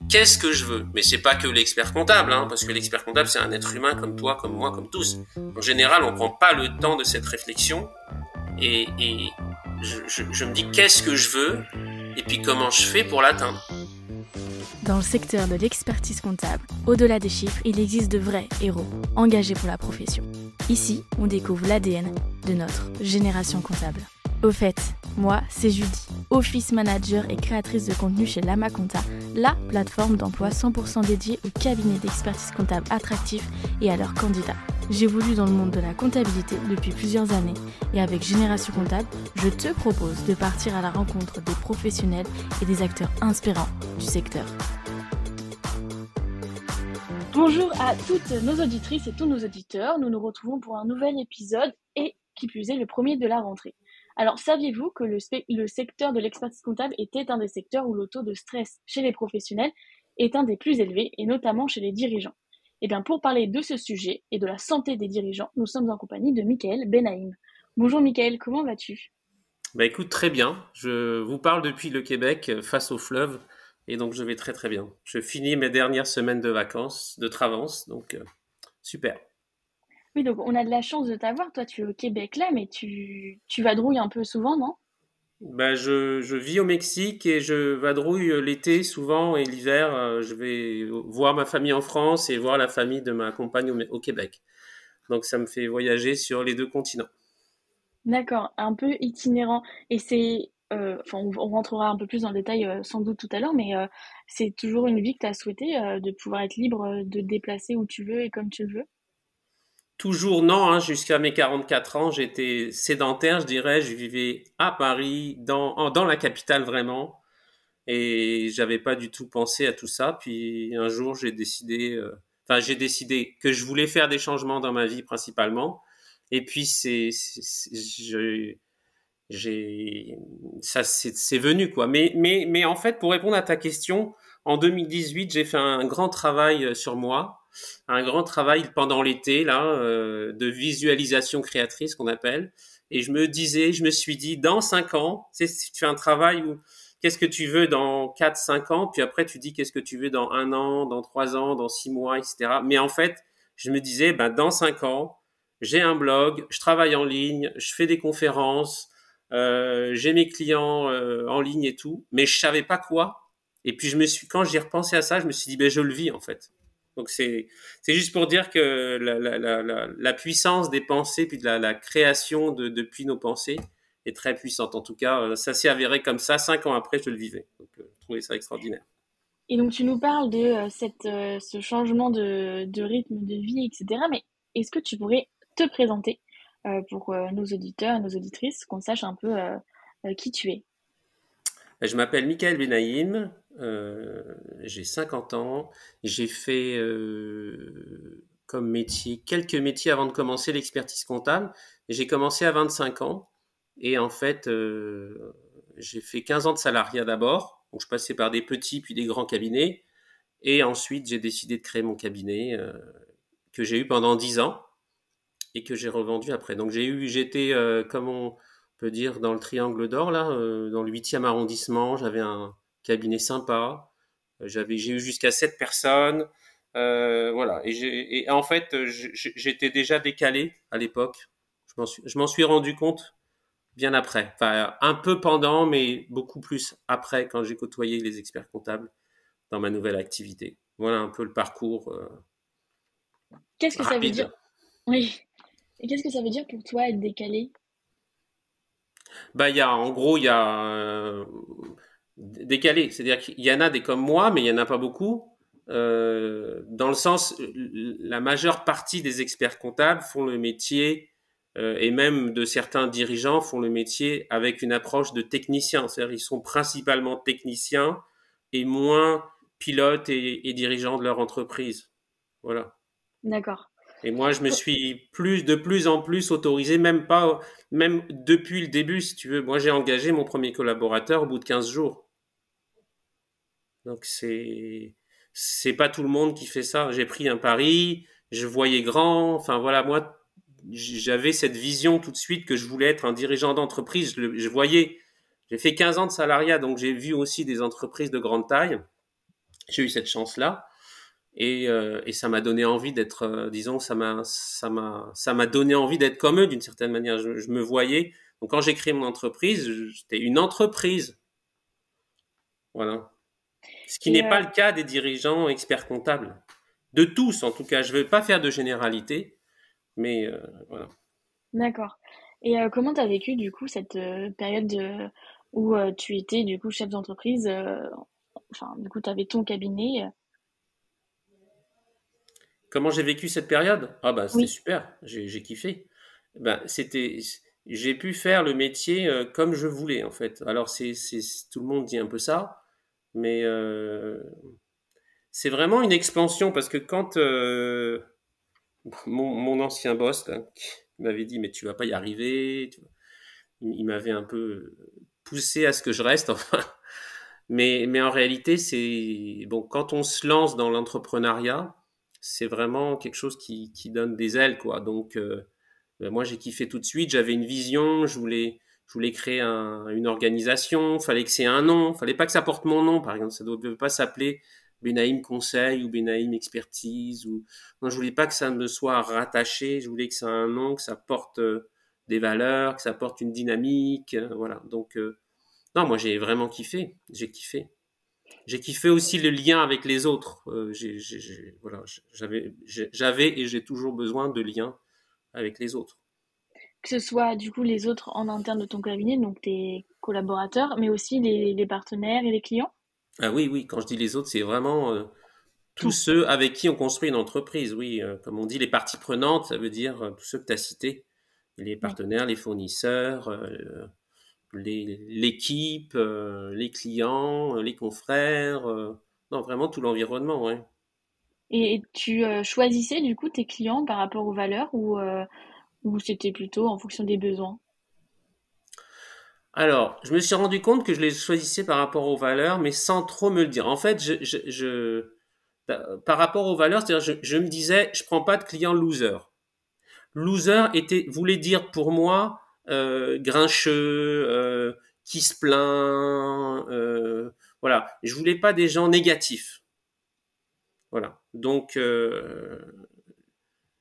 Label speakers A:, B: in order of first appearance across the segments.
A: Qu'est-ce que je veux? Mais c'est pas que l'expert comptable, hein, parce que l'expert comptable, c'est un être humain comme toi, comme moi, comme tous. En général, on prend pas le temps de cette réflexion et je me dis qu'est-ce que je veux et puis comment je fais pour l'atteindre.
B: Dans le secteur de l'expertise comptable, au-delà des chiffres, il existe de vrais héros, engagés pour la profession. Ici, on découvre l'ADN de notre génération comptable. Au fait, moi, c'est Judy, Office Manager et créatrice de contenu chez Lama Compta, la plateforme d'emploi 100% dédiée aux cabinets d'expertise comptable attractifs et à leurs candidats. J'évolue dans le monde de la comptabilité depuis plusieurs années et avec Génération Comptable, je te propose de partir à la rencontre des professionnels et des acteurs inspirants du secteur. Bonjour à toutes nos auditrices et tous nos auditeurs, nous nous retrouvons pour un nouvel épisode et qui plus est le premier de la rentrée. Alors saviez-vous que le secteur de l'expertise comptable était un des secteurs où le taux de stress chez les professionnels est un des plus élevés et notamment chez les dirigeants? Et bien pour parler de ce sujet et de la santé des dirigeants, nous sommes en compagnie de Mickaël Benaïm. Bonjour Mickaël, comment vas-tu?
A: Bah écoute, très bien. Je vous parle depuis le Québec face au fleuve et donc je vais très très bien. Je finis mes dernières semaines de vacances, de travance, donc super.
B: Oui, donc on a de la chance de t'avoir, toi tu es au Québec là, mais tu vadrouilles un peu souvent, non?
A: Bah je vis au Mexique et je vadrouille l'été souvent et l'hiver, je vais voir ma famille en France et voir la famille de ma compagne au Québec. Donc ça me fait voyager sur les deux continents.
B: D'accord, un peu itinérant. Et c'est, enfin, on rentrera un peu plus dans le détail sans doute tout à l'heure, mais c'est toujours une vie que tu as souhaité, de pouvoir être libre, de te déplacer où tu veux et comme tu le veux?
A: Toujours non, hein, jusqu'à mes 44 ans, j'étais sédentaire, je dirais. Je vivais à Paris, dans la capitale vraiment, et j'avais pas du tout pensé à tout ça. Puis un jour, j'ai décidé que je voulais faire des changements dans ma vie principalement. Et puis j'ai, c'est venu quoi. Mais en fait, pour répondre à ta question, en 2018, j'ai fait un grand travail sur moi, un grand travail pendant l'été là, de visualisation créatrice qu'on appelle. Et je me suis dit, dans 5 ans, tu sais, si tu fais un travail où qu'est-ce que tu veux dans 4, 5 ans, puis après tu dis qu'est-ce que tu veux dans 1 an, dans 3 ans, dans 6 mois, etc. Mais en fait, je me disais, ben dans 5 ans, j'ai un blog, je travaille en ligne, je fais des conférences, j'ai mes clients en ligne et tout, mais je savais pas quoi. Et puis quand j'y repensé à ça, je me suis dit, ben je le vis en fait. Donc c'est juste pour dire que la puissance des pensées puis de la création depuis nos pensées est très puissante. En tout cas, ça s'est avéré comme ça. 5 ans après, je le vivais. Donc je trouvais ça extraordinaire.
B: Et donc tu nous parles de, ce changement de rythme de vie et cetera, mais est-ce que tu pourrais te présenter, pour, nos auditeurs et nos auditrices, qu'on sache un peu, qui tu es?
A: Je m'appelle Mickaël Benaïm, j'ai 50 ans, j'ai fait comme métier quelques métiers avant de commencer l'expertise comptable. J'ai commencé à 25 ans et en fait j'ai fait 15 ans de salariat d'abord, donc je passais par des petits puis des grands cabinets et ensuite j'ai décidé de créer mon cabinet que j'ai eu pendant 10 ans et que j'ai revendu après. Donc j'étais, comme on peut dire, dans le Triangle d'Or, là, dans le 8e arrondissement. J'avais un cabinet sympa. J'ai eu jusqu'à 7 personnes. Voilà. Et en fait, j'étais déjà décalé à l'époque. Je m'en suis rendu compte bien après. Enfin, un peu pendant, mais beaucoup plus après, quand j'ai côtoyé les experts comptables dans ma nouvelle activité. Voilà un peu le parcours
B: Qu'est-ce que ça veut dire?
A: rapide.
B: Oui. Et qu'est-ce que ça veut dire pour toi être décalé?
A: Bah, en gros, il y a décalé. C'est-à-dire qu'il y en a des comme moi, mais il y en a pas beaucoup. Dans le sens, la majeure partie des experts comptables font le métier, et même de certains dirigeants font le métier avec une approche de technicien. C'est-à-dire ils sont principalement techniciens et moins pilotes et dirigeants de leur entreprise. Voilà.
B: D'accord.
A: Et moi, je me suis de plus en plus autorisé, même depuis le début, si tu veux. Moi, j'ai engagé mon premier collaborateur au bout de 15 jours. Donc, c'est pas tout le monde qui fait ça. J'ai pris un pari, je voyais grand. Enfin, voilà, moi, j'avais cette vision tout de suite que je voulais être un dirigeant d'entreprise. Je voyais J'ai fait 15 ans de salariat, donc j'ai vu aussi des entreprises de grande taille. J'ai eu cette chance-là. Et ça m'a donné envie d'être, disons, ça m'a donné envie d'être comme eux d'une certaine manière. Je me voyais. Donc quand j'ai créé mon entreprise, j'étais une entreprise. Voilà. Ce qui
B: Et
A: n'est pas le cas des dirigeants experts comptables. De tous, en tout cas. Je ne veux pas faire de généralité, mais voilà.
B: d'accord. Et comment tu as vécu du coup cette période où tu étais du coup chef d'entreprise, enfin du coup tu avais ton cabinet.
A: Comment j'ai vécu cette période? Ah bah c'était
B: Oui,
A: super, j'ai kiffé. Ben j'ai pu faire le métier comme je voulais en fait. Alors tout le monde dit un peu ça, mais c'est vraiment une expansion parce que quand mon ancien boss là, qui m'avait dit mais tu vas pas y arriver, il m'avait un peu poussé à ce que je reste enfin. Mais en réalité, c'est bon, quand on se lance dans l'entrepreneuriat, c'est vraiment quelque chose qui donne des ailes, quoi. Donc, moi, j'ai kiffé tout de suite. J'avais une vision, je voulais créer une organisation. Fallait que c'est un nom. Fallait pas que ça porte mon nom, par exemple. Ça ne devait pas s'appeler Benaïm Conseil ou Benaïm Expertise. Ou non, je voulais pas que ça me soit rattaché. Je voulais que ça ait un nom, que ça porte des valeurs, que ça porte une dynamique. Voilà. Donc, non, moi j'ai vraiment kiffé. J'ai kiffé. J'ai kiffé aussi le lien avec les autres. Voilà, j'avais et j'ai toujours besoin de liens avec les autres.
B: que ce soit du coup les autres en interne de ton cabinet, donc tes collaborateurs, mais aussi les partenaires et les clients,
A: Ah oui, oui, quand je dis les autres, c'est vraiment tous
B: tout.
A: ceux avec qui on construit une entreprise. Oui, comme on dit, les parties prenantes, ça veut dire tous ceux que tu as cités. Les
B: Oui.
A: partenaires, les fournisseurs, l'équipe, les clients, les confrères. Non, vraiment tout l'environnement, ouais.
B: Et tu choisissais du coup tes clients par rapport aux valeurs ou c'était plutôt en fonction des besoins?
A: Alors, je me suis rendu compte que je les choisissais par rapport aux valeurs, mais sans trop me le dire. En fait, par rapport aux valeurs, c'est-à-dire, je me disais, je prends pas de client loser. Loser voulait dire pour moi grincheux, qui se plaint, voilà. Je voulais pas des gens négatifs, voilà. Donc,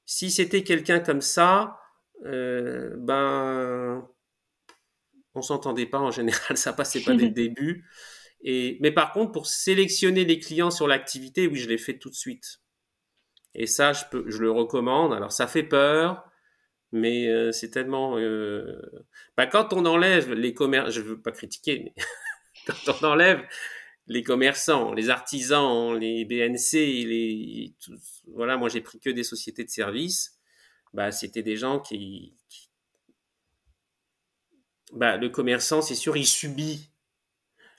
A: si c'était quelqu'un comme ça, ben on s'entendait pas en général, ça passait pas dès le début. Mais par contre, pour sélectionner les clients sur l'activité, oui, je l'ai fait tout de suite. Et ça, je le recommande. Alors, ça fait peur, mais c'est tellement. Bah, quand on enlève les commerces, je veux pas critiquer, mais quand on enlève les commerçants, les artisans, les BNC, voilà, moi j'ai pris que des sociétés de services. Bah, c'était des gens bah, le commerçant, c'est sûr, il subit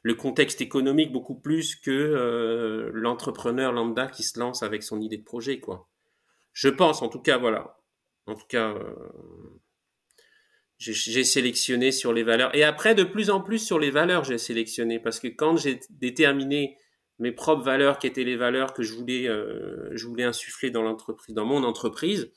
A: le contexte économique beaucoup plus que l'entrepreneur lambda qui se lance avec son idée de projet, quoi. Je pense, en tout cas, voilà. En tout cas, j'ai sélectionné sur les valeurs. Et après, de plus en plus sur les valeurs, j'ai sélectionné. Parce que quand j'ai déterminé mes propres valeurs, qui étaient les valeurs que je voulais insuffler dans l'entreprise, dans mon entreprise,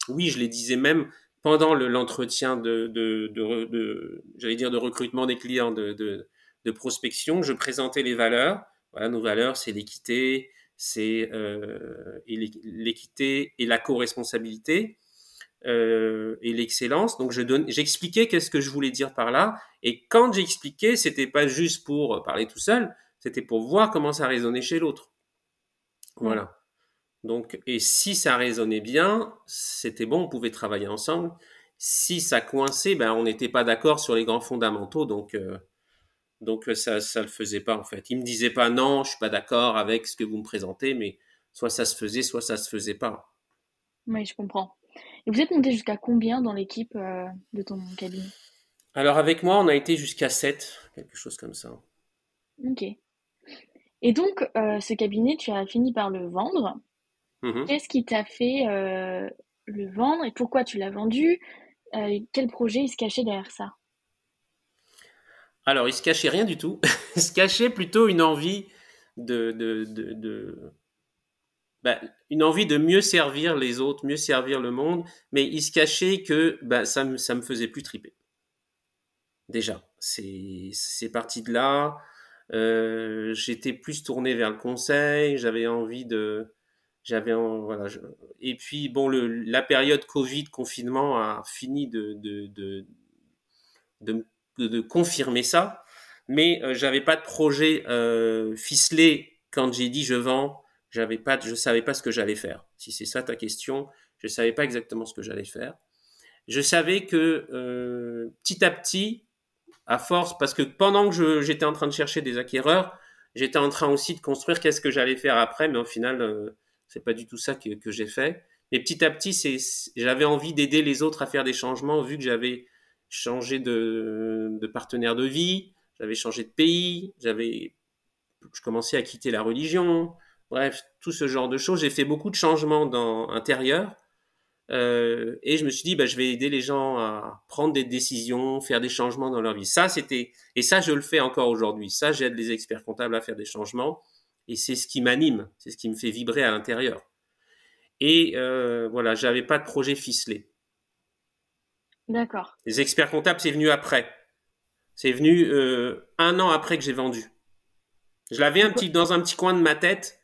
A: oui, je les disais même pendant l'entretien j'allais dire de recrutement des clients, de prospection, je présentais les valeurs. Voilà, nos valeurs, c'est l'équité, c'est l'équité et la co-responsabilité et l'excellence. Donc j'expliquais qu'est-ce que je voulais dire par là. Et quand j'expliquais, c'était pas juste pour parler tout seul, c'était pour voir comment ça résonnait chez l'autre.
B: Ouais.
A: Voilà. Donc, et si ça résonnait bien, c'était bon, on pouvait travailler ensemble. Si ça coinçait, ben on n'était pas d'accord sur les grands fondamentaux, donc ça le faisait pas en fait. Il me disait pas non, je suis pas d'accord avec ce que vous me présentez, mais soit ça se faisait, soit ça se faisait pas.
B: Oui, je comprends. Et vous êtes monté jusqu'à combien dans l'équipe de ton cabinet?
A: Alors avec moi, on a été jusqu'à 7, quelque chose comme ça.
B: Ok. Et donc, ce cabinet, tu as fini par le vendre.
A: Mhm.
B: Qu'est-ce qui t'a fait le vendre et pourquoi tu l'as vendu? Quel projet il se cachait derrière ça?
A: Alors, il se cachait rien du tout. Il se cachait plutôt une envie de bah, une envie de mieux servir les autres, mieux servir le monde, mais il se cachait que bah, ça me faisait plus triper. déjà. C'est parti de là. J'étais plus tourné vers le conseil. Voilà. Et puis bon, la période Covid, confinement a fini de, de confirmer ça. Mais j'avais pas de projet ficelé quand j'ai dit je vends. Je savais pas ce que j'allais faire. Si c'est ça ta question, je savais pas exactement ce que j'allais faire. Je savais que petit à petit, à force, parce que pendant que j'étais en train de chercher des acquéreurs, j'étais en train aussi de construire qu'est-ce que j'allais faire après, mais au final, c'est pas du tout ça que j'ai fait. Mais petit à petit, j'avais envie d'aider les autres à faire des changements, vu que j'avais changé de partenaire de vie, j'avais changé de pays, je commençais à quitter la religion, bref, tout ce genre de choses. J'ai fait beaucoup de changements intérieurs. Et je me suis dit, bah, je vais aider les gens à prendre des décisions, faire des changements dans leur vie. Et ça, je le fais encore aujourd'hui. Ça, j'aide les experts comptables à faire des changements. Et c'est ce qui m'anime, c'est ce qui me fait vibrer à l'intérieur. Et voilà, j'avais pas de projet ficelé.
B: D'accord.
A: Les experts comptables, c'est venu après. C'est venu 1 an après que j'ai vendu. Je l'avais dans un petit coin de ma tête,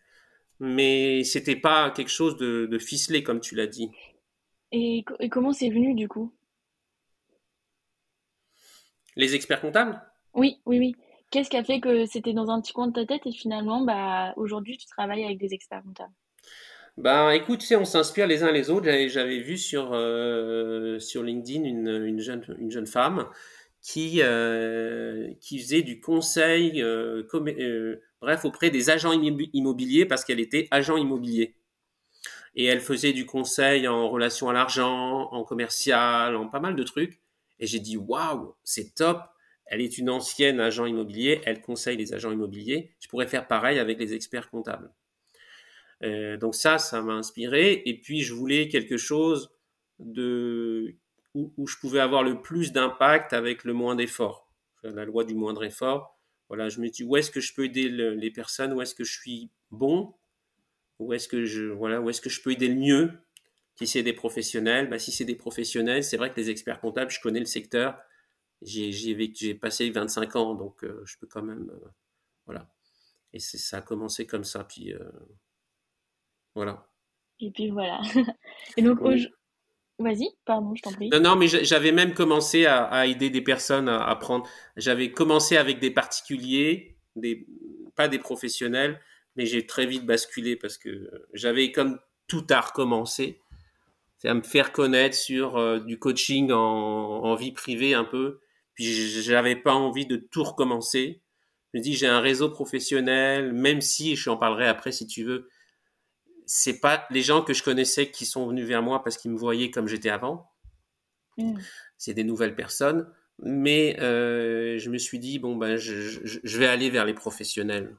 A: mais c'était pas quelque chose de ficelé, comme tu l'as dit.
B: Et comment c'est venu du coup?
A: Les experts comptables?
B: Oui, oui, oui. Qu'est-ce qui a fait que c'était dans un petit coin de ta tête et finalement, bah, aujourd'hui, tu travailles avec des experts comptables?
A: Ben, écoute, tu sais, on s'inspire les uns les autres. J'avais vu sur LinkedIn une jeune femme qui faisait du conseil, bref, auprès des agents immobiliers parce qu'elle était agent immobilier. Et elle faisait du conseil en relation à l'argent, en commercial, en pas mal de trucs. Et j'ai dit, waouh, c'est top. Elle est une ancienne agent immobilier, elle conseille les agents immobiliers. Je pourrais faire pareil avec les experts comptables. Donc ça m'a inspiré. Et puis je voulais quelque chose où je pouvais avoir le plus d'impact avec le moins d'efforts. La loi du moindre effort. Voilà, je me dis où est-ce que je peux aider les personnes, où est-ce que je suis bon, où est-ce que je peux aider le mieux. Si c'est des professionnels, bah si c'est des professionnels, c'est vrai que les experts comptables, je connais le secteur. J'ai passé 25 ans, donc je peux quand même, voilà. Et ça a commencé comme ça, puis voilà.
B: Et puis voilà. Et donc,
A: Oui.
B: vas-y, pardon, je t'en prie.
A: Non, non, mais j'avais même commencé à aider des personnes à apprendre. J'avais commencé avec des particuliers, pas des professionnels, mais j'ai très vite basculé parce que j'avais comme tout à recommencer. C'est à me faire connaître sur du coaching en vie privée un peu. Puis j'avais pas envie de tout recommencer. Je me dis, j'ai un réseau professionnel, même si, je en parlerai après si tu veux, c'est pas les gens que je connaissais qui sont venus vers moi parce qu'ils me voyaient comme j'étais avant.
B: Mm.
A: C'est des nouvelles personnes. Mais je me suis dit, bon, ben, je vais aller vers les professionnels.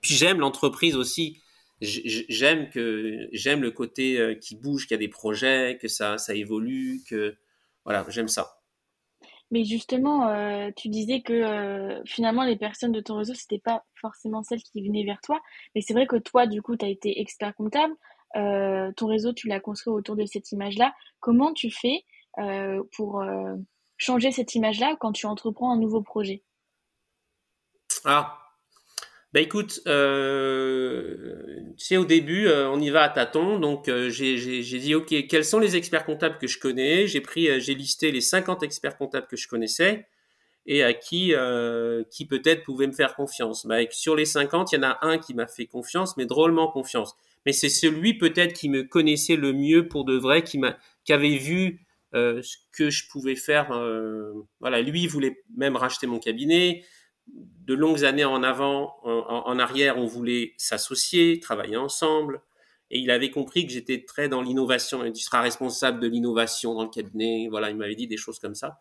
A: Puis j'aime l'entreprise aussi. J'aime le côté qui bouge, qu'il y a des projets, que ça évolue, que voilà, j'aime ça.
B: Mais justement, tu disais que finalement, les personnes de ton réseau, c'était pas forcément celles qui venaient vers toi. Mais c'est vrai que toi, du coup, tu as été expert comptable. Ton réseau, tu l'as construit autour de cette image-là. Comment tu fais pour changer cette image-là quand tu entreprends un nouveau projet?
A: Ah, bah écoute, tu sais, au début, on y va à tâtons. Donc, j'ai dit, OK, quels sont les experts comptables que je connais? J'ai listé les 50 experts comptables que je connaissais et à qui peut-être pouvait me faire confiance. Bah, sur les 50, il y en a un qui m'a fait confiance, mais drôlement confiance. Mais c'est celui peut-être qui me connaissait le mieux pour de vrai, qui avait vu ce que je pouvais faire. Voilà, lui il voulait même racheter mon cabinet. De longues années en arrière, on voulait s'associer, travailler ensemble. Et il avait compris que j'étais très dans l'innovation. Tu seras responsable de l'innovation dans le cabinet. Voilà, il m'avait dit des choses comme ça.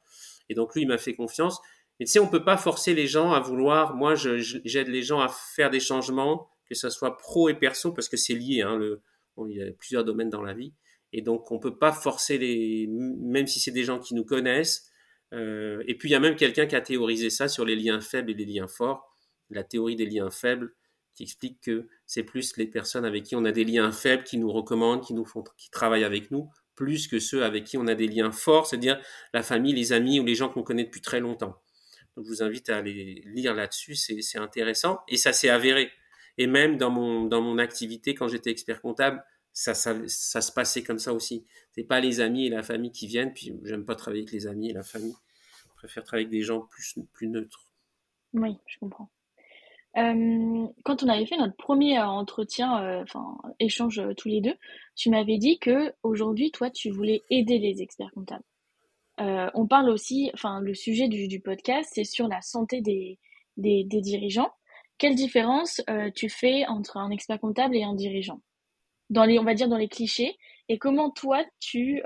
A: Et donc lui, il m'a fait confiance. Mais tu sais, on peut pas forcer les gens à vouloir. Moi, j'aide les gens à faire des changements, que ce soit pro et perso, parce que c'est lié. Hein, bon, il y a plusieurs domaines dans la vie. Et donc, on peut pas forcer même si c'est des gens qui nous connaissent. Et puis, il y a même quelqu'un qui a théorisé ça sur les liens faibles et les liens forts. La théorie des liens faibles, qui explique que c'est plus les personnes avec qui on a des liens faibles qui nous recommandent, qui travaillent avec nous, plus que ceux avec qui on a des liens forts, c'est-à-dire la famille, les amis ou les gens qu'on connaît depuis très longtemps. Donc, je vous invite à aller lire là-dessus, c'est intéressant et ça s'est avéré. Et même dans mon activité, quand j'étais expert comptable, ça se passait comme ça aussi. C'est pas les amis et la famille qui viennent, puis j'aime pas travailler avec les amis et la famille. Je préfère travailler avec des gens plus neutres.
B: Oui, je comprends. Quand on avait fait notre premier entretien, enfin échange tous les deux, tu m'avais dit que aujourd'hui, toi, tu voulais aider les experts comptables. On parle aussi, enfin, le sujet du podcast, c'est sur la santé des dirigeants. Quelle différence tu fais entre un expert comptable et un dirigeant? On va dire dans les clichés. Et comment toi, tu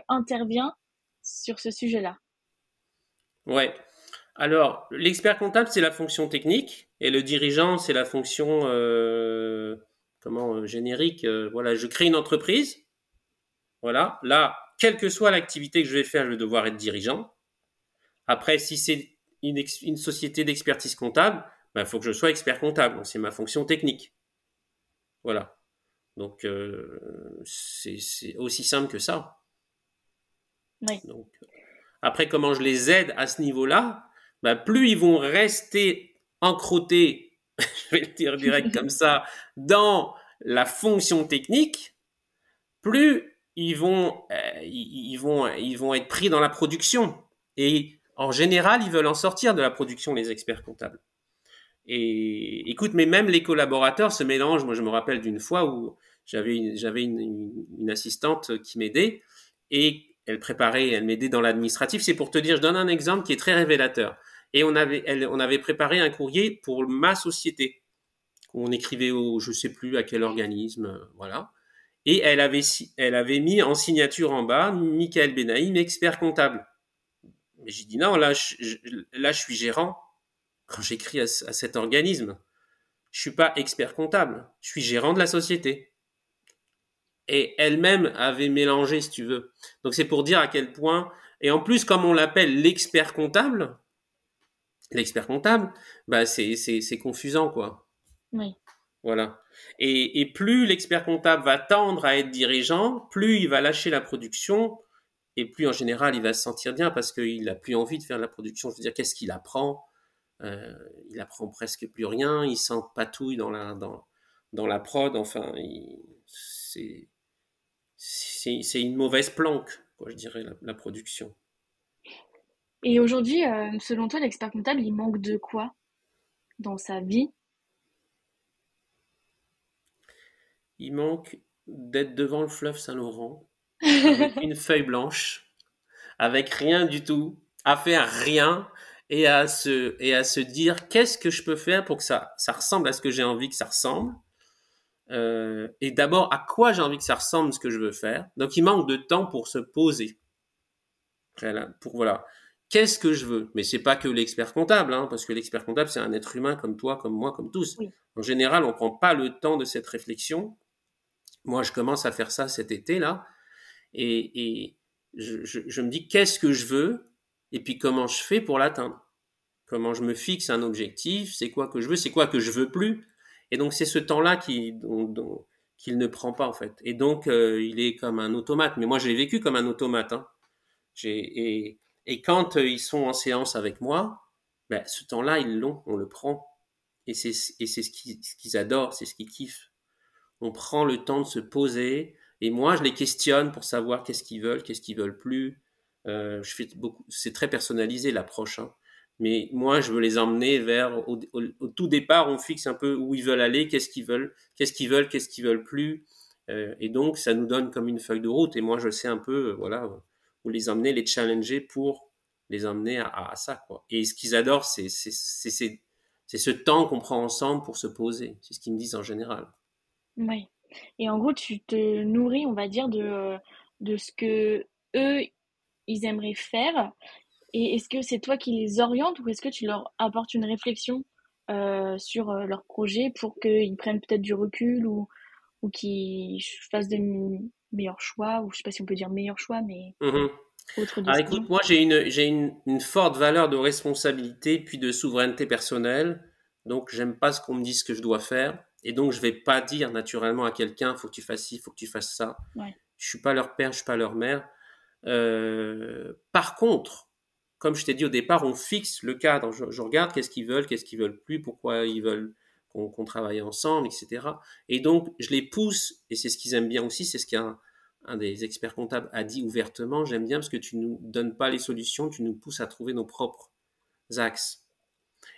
B: interviens sur ce sujet-là?
A: Ouais. Alors, l'expert comptable, c'est la fonction technique et le dirigeant, c'est la fonction générique. Voilà, je crée une entreprise. Voilà, là, quelle que soit l'activité que je vais faire, je vais devoir être dirigeant. Après, si c'est une société d'expertise comptable, il faut que je sois expert comptable. C'est ma fonction technique. Voilà. Donc, c'est aussi simple que ça.
B: Oui.
A: Donc, après, comment je les aide à ce niveau-là, plus ils vont rester encroûtés, je vais le dire direct comme ça, dans la fonction technique, plus ils vont être pris dans la production. Et en général, ils veulent en sortir de la production, les experts comptables. Et écoute, mais même les collaborateurs se mélangent. Moi, je me rappelle d'une fois où j'avais une assistante qui m'aidait et elle m'aidait dans l'administratif. C'est pour te dire, je donne un exemple qui est très révélateur. Et on avait préparé un courrier pour ma société. On écrivait je sais plus à quel organisme, voilà. Et elle avait mis en signature en bas, Michael Benaïm, expert comptable. Mais j'ai dit non, là, je suis gérant. Quand j'écris à cet organisme, je suis pas expert comptable, je suis gérant de la société. Et elle-même avait mélangé, si tu veux. Donc c'est pour dire à quel point, et en plus comme on l'appelle l'expert comptable, c'est confusant quoi.
B: Oui.
A: Voilà. Et plus l'expert comptable va tendre à être dirigeant, plus il va lâcher la production, et plus en général il va se sentir bien parce qu'il n'a plus envie de faire de la production. Je veux dire, qu'est-ce qu'il apprend? Il apprend presque plus rien, il s'empatouille dans la prod, enfin, c'est une mauvaise planque, quoi, je dirais, la production.
B: Et aujourd'hui, selon toi, l'expert comptable, il manque de quoi dans sa vie?
A: Il manque d'être devant le fleuve Saint-Laurent, avec une feuille blanche, avec rien du tout, à faire rien, et à se dire qu'est-ce que je peux faire pour que ça ressemble à ce que j'ai envie que ça ressemble. Et d'abord, à quoi j'ai envie que ça ressemble ce que je veux faire. Donc, il manque de temps pour se poser. Voilà. Qu'est-ce que je veux? Mais c'est pas que l'expert comptable, hein, parce que l'expert comptable, c'est un être humain comme toi, comme moi, comme tous.
B: Oui.
A: En général, on prend pas le temps de cette réflexion. Moi, je commence à faire ça cet été-là. Et je me dis qu'est-ce que je veux? Et puis comment je fais pour l'atteindre? Comment je me fixe un objectif? C'est quoi que je veux? C'est quoi que je veux plus? Et donc, c'est ce temps-là qu'il ne prend pas, en fait. Et donc, il est comme un automate. Mais moi, je l'ai vécu comme un automate. Hein. Et quand ils sont en séance avec moi, ce temps-là, ils l'ont, on le prend. Et c'est ce qu'ils adorent, c'est ce qu'ils kiffent. On prend le temps de se poser. Et moi, je les questionne pour savoir qu'est-ce qu'ils veulent plus. C'est très personnalisé l'approche. Hein. Mais moi, je veux les emmener vers, au tout départ, on fixe un peu où ils veulent aller, qu'est-ce qu'ils veulent plus. Et donc, ça nous donne comme une feuille de route. Et moi, je sais un peu, voilà, où les emmener, les challenger pour les emmener à ça, quoi. Et ce qu'ils adorent, c'est ce temps qu'on prend ensemble pour se poser. C'est ce qu'ils me disent en général.
B: Oui. Et en gros, tu te nourris, on va dire, de ce que eux, ils aimeraient faire. Et est-ce que c'est toi qui les orientes ou est-ce que tu leur apportes une réflexion sur leur projet pour qu'ils prennent peut-être du recul ou qu'ils fassent de meilleurs choix, ou je sais pas si on peut dire meilleurs choix, mais
A: Mmh.
B: autre
A: Alors
B: décision.
A: écoute, moi j'ai une forte valeur de responsabilité puis de souveraineté personnelle. Donc j'aime pas ce qu'on me dise que je dois faire. Et donc je vais pas dire naturellement à quelqu'un, faut que tu fasses ci, faut que tu fasses ça.
B: Ouais.
A: Je suis pas leur père, je suis pas leur mère. Par contre, comme je t'ai dit au départ, on fixe le cadre. Je regarde qu'est-ce qu'ils veulent plus, pourquoi ils veulent qu'on travaille ensemble, etc. Et donc, je les pousse, et c'est ce qu'ils aiment bien aussi, c'est ce qu'un un des experts comptables a dit ouvertement, j'aime bien parce que tu nous donnes pas les solutions, tu nous pousses à trouver nos propres axes.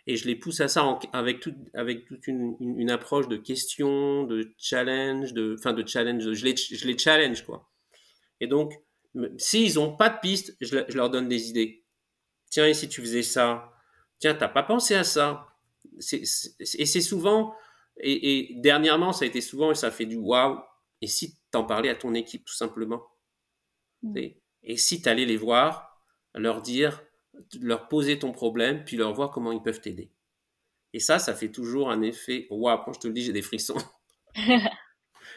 A: Et je les pousse à ça avec toute une approche de questions, de challenge, de challenge, je les challenge, quoi. Et donc, s'ils n'ont pas de piste, je leur donne des idées. Tiens, et si tu faisais ça? Tiens, t'as pas pensé à ça? Et c'est souvent, et dernièrement, ça a été souvent, et ça fait du waouh. Et si t'en parlais à ton équipe, tout simplement? Et si t'allais les voir, leur dire, leur poser ton problème, puis leur voir comment ils peuvent t'aider. Et ça fait toujours un effet waouh. Quand je te le dis, j'ai des frissons.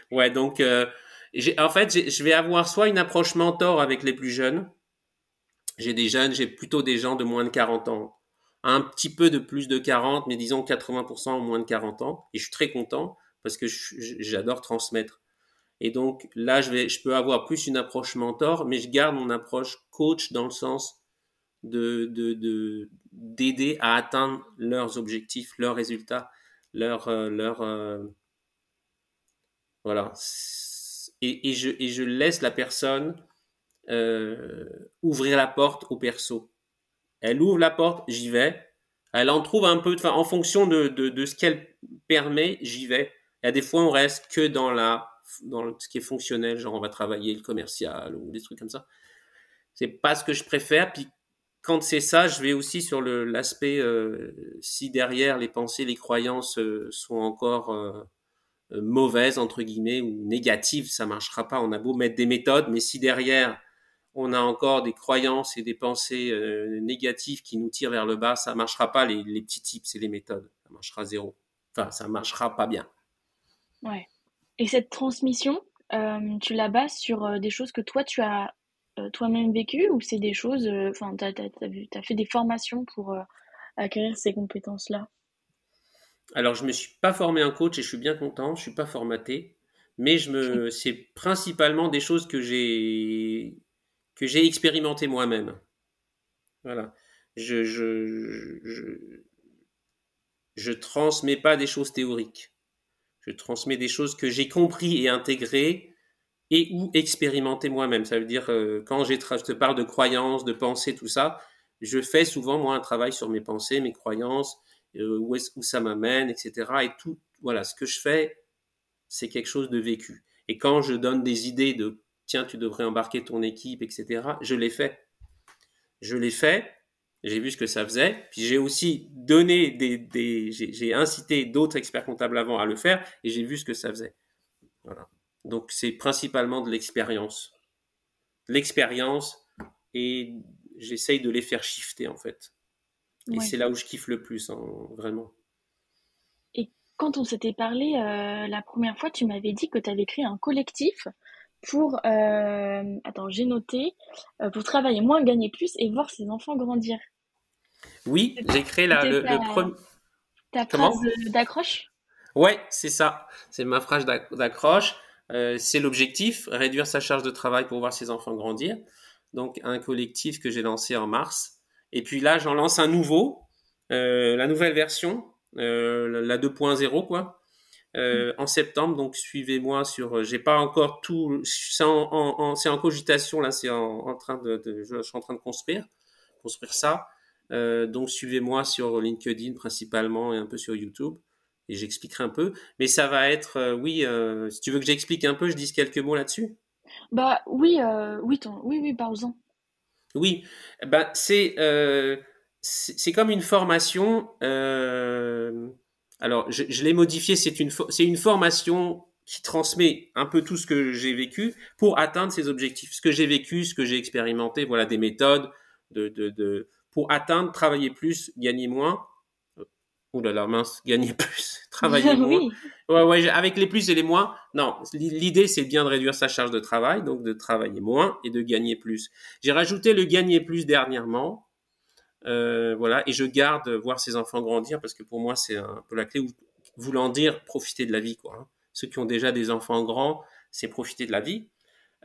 A: Ouais, donc, en fait, je vais avoir soit une approche mentor avec les plus jeunes. J'ai des jeunes, j'ai plutôt des gens de moins de 40 ans. Un petit peu de plus de 40, mais disons 80% moins de 40 ans. Et je suis très content parce que j'adore transmettre. Et donc là, je peux avoir plus une approche mentor, mais je garde mon approche coach dans le sens d'aider à atteindre leurs objectifs, leurs résultats, voilà. Et je laisse la personne ouvrir la porte au perso. Elle ouvre la porte, j'y vais. Elle en trouve un peu, en fonction de ce qu'elle permet, j'y vais. Il y a des fois, on reste que dans ce qui est fonctionnel, genre on va travailler le commercial ou des trucs comme ça. C'est pas ce que je préfère. Puis quand c'est ça, je vais aussi sur l'aspect si derrière les pensées, les croyances sont encore mauvaises entre guillemets ou négatives, ça marchera pas. On a beau mettre des méthodes, mais si derrière on a encore des croyances et des pensées négatives qui nous tirent vers le bas, ça marchera pas les petits tips et les méthodes. Ça marchera zéro. Enfin, ça marchera pas bien.
B: Ouais. Et cette transmission, tu la bases sur des choses que toi tu as toi-même vécues ou c'est des choses, enfin, t'as fait des formations pour acquérir ces compétences-là?
A: Alors, je me suis pas formé un coach et je suis bien content. Je suis pas formaté, mais c'est principalement des choses que j'ai expérimenté moi-même. Voilà. Je je transmets pas des choses théoriques. Je transmets des choses que j'ai compris et intégrées et ou expérimenté moi-même. Ça veut dire quand je te parle de croyances, de pensées, tout ça, je fais souvent moi un travail sur mes pensées, mes croyances, où ça m'amène, etc. Et tout, voilà, ce que je fais, c'est quelque chose de vécu. Et quand je donne des idées de tiens, tu devrais embarquer ton équipe, etc. Je l'ai fait. Je l'ai fait. J'ai vu ce que ça faisait. Puis j'ai aussi donné j'ai incité d'autres experts comptables avant à le faire et j'ai vu ce que ça faisait. Voilà. Donc c'est principalement de l'expérience. L'expérience et j'essaye de les faire shifter en fait. Et
B: Ouais.
A: c'est là où je kiffe le plus, hein, vraiment.
B: Et quand on s'était parlé la première fois, tu m'avais dit que tu avais créé un collectif pour, attends, j'ai noté, pour travailler moins, gagner plus et voir ses enfants grandir.
A: Oui, j'ai créé
B: C'était
A: le premier.
B: ta phrase
A: Comment?
B: d'accroche?
A: Ouais, c'est ça. C'est ma phrase d'accroche. C'est l'objectif, réduire sa charge de travail pour voir ses enfants grandir. Donc un collectif que j'ai lancé en mars. Et puis là, j'en lance un nouveau, la nouvelle version, la 2.0 quoi, en septembre. Donc suivez-moi sur. J'ai pas encore tout. C'est en cogitation là. C'est en train je suis en train de construire ça. Donc suivez-moi sur LinkedIn principalement et un peu sur YouTube et j'expliquerai un peu. Mais ça va être, oui, si tu veux que j'explique un peu, je dise quelques mots là-dessus.
B: Bah oui, oui, oui, oui, parle-en.
A: Oui, ben c'est comme une formation. Alors je l'ai modifié, c'est une formation qui transmet un peu tout ce que j'ai vécu pour atteindre ces objectifs. Ce que j'ai vécu, ce que j'ai expérimenté, voilà des méthodes pour atteindre, travailler plus, gagner moins. Ouh là là, mince, gagner plus, travailler moins.
B: Oui,
A: Ouais, ouais, avec les plus et les moins. Non, l'idée, c'est bien de réduire sa charge de travail, donc de travailler moins et de gagner plus. J'ai rajouté le gagner plus dernièrement. Voilà, et je garde voir ses enfants grandir parce que pour moi, c'est un peu la clé, voulant dire profiter de la vie, quoi. Hein. Ceux qui ont déjà des enfants grands, c'est profiter de la vie.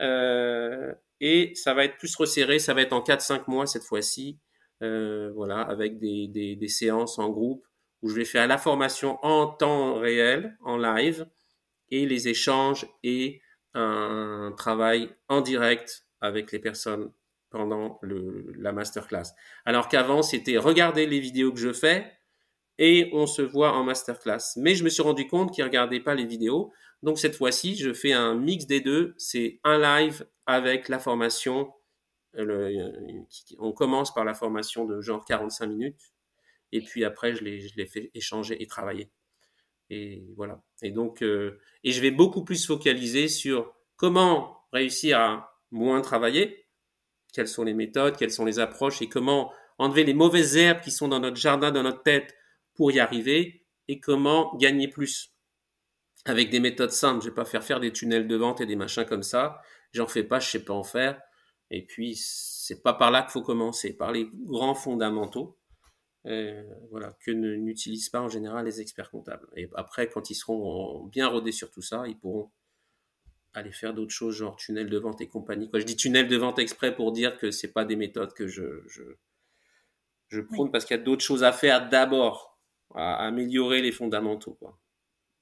A: Euh, et ça va être plus resserré, ça va être en 4-5 mois cette fois-ci, voilà, avec des séances en groupe où je vais faire la formation en temps réel, en live, et les échanges et un travail en direct avec les personnes pendant la masterclass. Alors qu'avant, c'était regarder les vidéos que je fais et on se voit en masterclass. Mais je me suis rendu compte qu'ils ne regardaient pas les vidéos. Donc cette fois-ci, je fais un mix des deux. C'est un live avec la formation. On commence par la formation de genre 45 minutes. Et puis après, je les fais échanger et travailler. Et voilà. Et donc, et je vais beaucoup plus focaliser sur comment réussir à moins travailler, quelles sont les méthodes, quelles sont les approches et comment enlever les mauvaises herbes qui sont dans notre jardin, dans notre tête pour y arriver et comment gagner plus avec des méthodes simples. Je vais pas faire des tunnels de vente et des machins comme ça. J'en fais pas, je sais pas en faire. Et puis, c'est pas par là qu'il faut commencer, par les grands fondamentaux. Voilà, que n'utilisent pas en général les experts comptables. Et après, quand ils seront bien rodés sur tout ça, ils pourront aller faire d'autres choses, genre tunnel de vente et compagnie. Quoi. Je dis tunnel de vente exprès pour dire que c'est pas des méthodes que je
B: Oui.
A: prône parce qu'il y a d'autres choses à faire d'abord, à améliorer les fondamentaux. Quoi.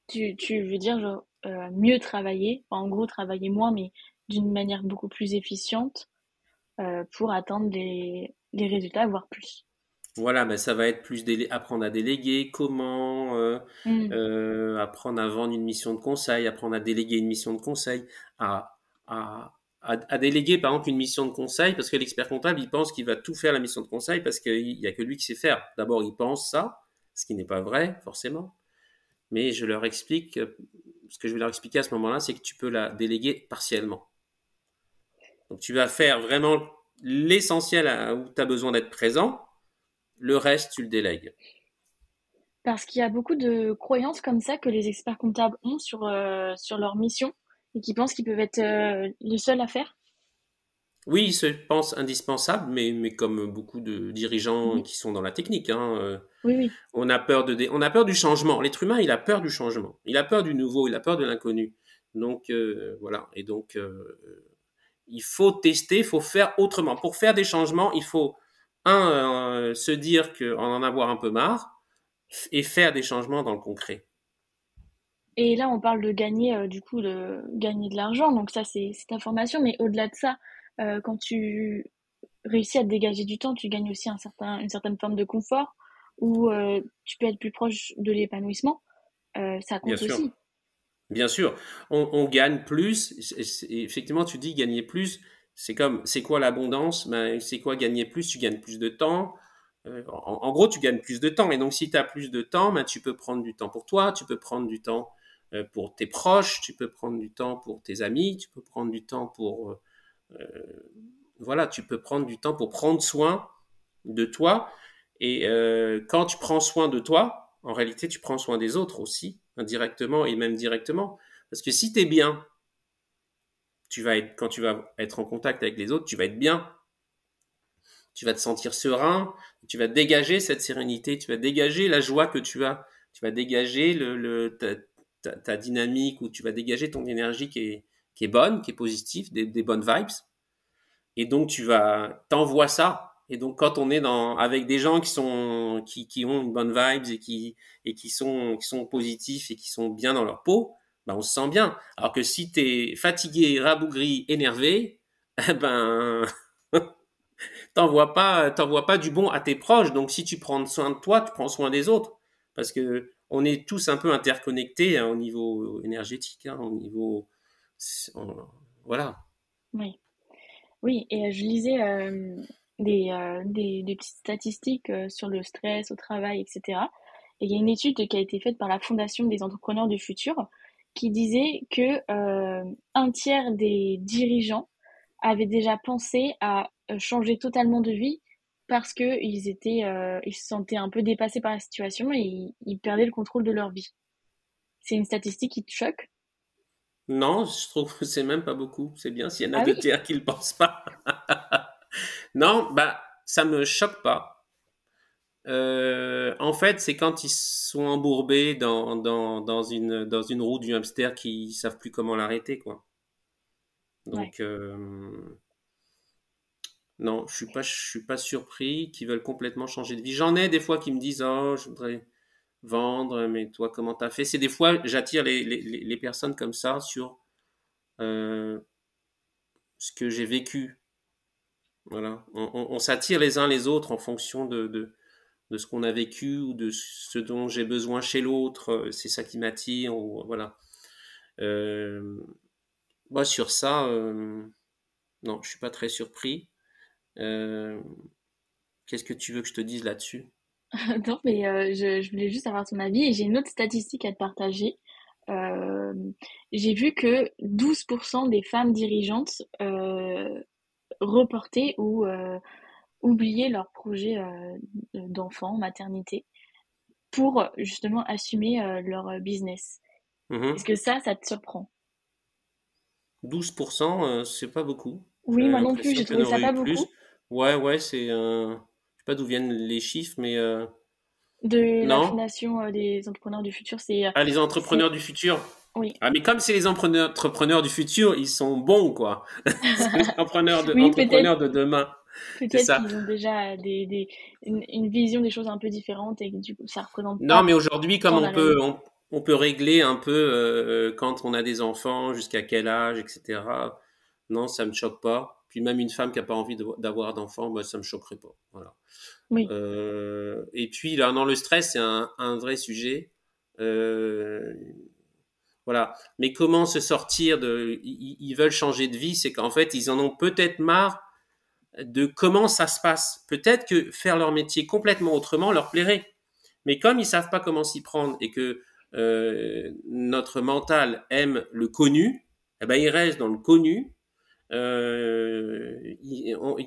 B: Tu veux dire genre, mieux travailler, enfin, en gros travailler moins, mais d'une manière beaucoup plus efficiente pour atteindre les résultats, voire plus.
A: Voilà, ben ça va être plus apprendre à déléguer, comment
B: Mm.
A: apprendre à vendre une mission de conseil, apprendre à déléguer une mission de conseil, à, à déléguer par exemple une mission de conseil, parce que l'expert comptable, il pense qu'il va tout faire la mission de conseil parce qu'il n'y a que lui qui sait faire. D'abord, il pense ça, ce qui n'est pas vrai forcément, mais je leur explique, ce que je vais leur expliquer à ce moment-là, c'est que tu peux la déléguer partiellement. Donc tu vas faire vraiment l'essentiel où tu as besoin d'être présent, le reste, tu le délègues.
B: Parce qu'il y a beaucoup de croyances comme ça que les experts comptables ont sur leur mission et qui pensent qu'ils peuvent être les seuls à faire.
A: Oui, ils se pensent indispensables, mais comme beaucoup de dirigeants
B: Mhm.
A: qui sont dans la technique, hein,
B: Oui, oui.
A: on a peur on a peur du changement. L'être humain, il a peur du changement. Il a peur du nouveau, il a peur de l'inconnu. Donc voilà. Et donc il faut tester, il faut faire autrement. Pour faire des changements, il faut se dire qu'on en avoir un peu marre et faire des changements dans le concret.
B: Et là, on parle de gagner, du coup, de gagner de l'argent. Donc ça, c'est information. Mais au-delà de ça, quand tu réussis à te dégager du temps, tu gagnes aussi une certaine forme de confort où tu peux être plus proche de l'épanouissement. Ça
A: Bien
B: compte
A: sûr.
B: aussi.
A: Bien sûr, on gagne plus. Effectivement, tu dis gagner plus. C'est comme, c'est quoi l'abondance? Ben, c'est quoi gagner plus? Tu gagnes plus de temps. En gros, tu gagnes plus de temps. Et donc, si tu as plus de temps, ben, tu peux prendre du temps pour toi, tu peux prendre du temps pour tes proches, tu peux prendre du temps pour tes amis, tu peux prendre du temps pour, voilà, tu peux prendre du temps pour prendre soin de toi. Et quand tu prends soin de toi, en réalité, tu prends soin des autres aussi, indirectement et même directement. Parce que si tu es bien, quand tu vas être en contact avec les autres, tu vas être bien, tu vas te sentir serein, tu vas dégager cette sérénité, tu vas dégager la joie que tu as, tu vas dégager ta dynamique ou tu vas dégager ton énergie qui est bonne, qui est positive, des bonnes vibes. Et donc t'envoies ça. Et donc quand on est avec des gens qui ont une bonne vibes et qui sont positifs et qui sont bien dans leur peau, ben on se sent bien. Alors que si t'es fatigué, rabougri, énervé, eh ben t'envoies pas du bon à tes proches. Donc si tu prends soin de toi, tu prends soin des autres, parce que on est tous un peu interconnectés hein, au niveau énergétique, hein, au niveau on- voilà.
B: Oui. Oui, et je lisais des petites statistiques sur le stress au travail, etc. Et il y a une étude qui a été faite par la Fondation des entrepreneurs du futur qui disait que un tiers des dirigeants avaient déjà pensé à changer totalement de vie parce que ils se sentaient un peu dépassés par la situation et ils perdaient le contrôle de leur vie. C'est une statistique qui te choque?
A: Non, je trouve que c'est même pas beaucoup. C'est bien s'il y en a
B: Ah
A: deux
B: oui?
A: tiers qui le pensent pas. Non, bah ça me choque pas. En fait, c'est quand ils sont embourbés dans une roue du hamster qui savent plus comment l'arrêter, quoi.
B: Ouais.
A: Donc, non, je suis pas surpris qu'ils veulent complètement changer de vie. J'en ai des fois qui me disent, oh, je voudrais vendre, mais toi, comment t'as fait? C'est des fois, j'attire les personnes comme ça sur euh, ce que j'ai vécu. Voilà. On s'attire les uns les autres en fonction de ce qu'on a vécu ou de ce dont j'ai besoin chez l'autre. C'est ça qui m'attire. Ou, voilà. Euh, Moi, sur ça, non, je suis pas très surpris. Euh, Qu'est-ce que tu veux que je te dise là-dessus?
B: Non, mais je voulais juste avoir ton avis et j'ai une autre statistique à te partager. Euh, j'ai vu que 12% des femmes dirigeantes reportaient ou oubliaient leur projet d'enfant, maternité, pour justement assumer leur business. Est-ce
A: Mhm.
B: que ça te surprend?
A: 12%, c'est pas beaucoup.
B: Oui,
A: J'avais
B: moi non plus,
A: l'impression
B: j'ai
A: qu'il y en
B: trouvé ça
A: aurait
B: pas
A: eu
B: beaucoup.
A: plus. Ouais, ouais, c'est. Je sais pas d'où viennent les chiffres, mais
B: De la
A: non.
B: Fondation des entrepreneurs du futur,
A: Ah, les
B: c'est,
A: entrepreneurs du futur.
B: oui,
A: Ah, mais comme c'est les entrepreneurs du futur, ils sont bons, quoi. C'est les
B: oui,
A: entrepreneurs de demain. C'est
B: peut-être
A: ça.
B: qu'ils ont déjà une vision des choses un peu différente et que du coup, ça représente
A: Non,
B: pas
A: mais aujourd'hui, comme
B: tant la réalité.
A: on peut régler un peu quand on a des enfants, jusqu'à quel âge, etc. Non, ça me choque pas. Puis même une femme qui a pas envie d'avoir d'enfants, bah, ça me choquerait pas. Voilà.
B: Oui,
A: Et puis là, non, le stress, c'est un vrai sujet. Euh, voilà. Mais comment se sortir de... Ils veulent changer de vie, c'est qu'en fait, ils en ont peut-être marre de comment ça se passe. Peut-être que faire leur métier complètement autrement leur plairait. Mais comme ils savent pas comment s'y prendre et que notre mental aime le connu, eh ben, ils restent dans le connu. Il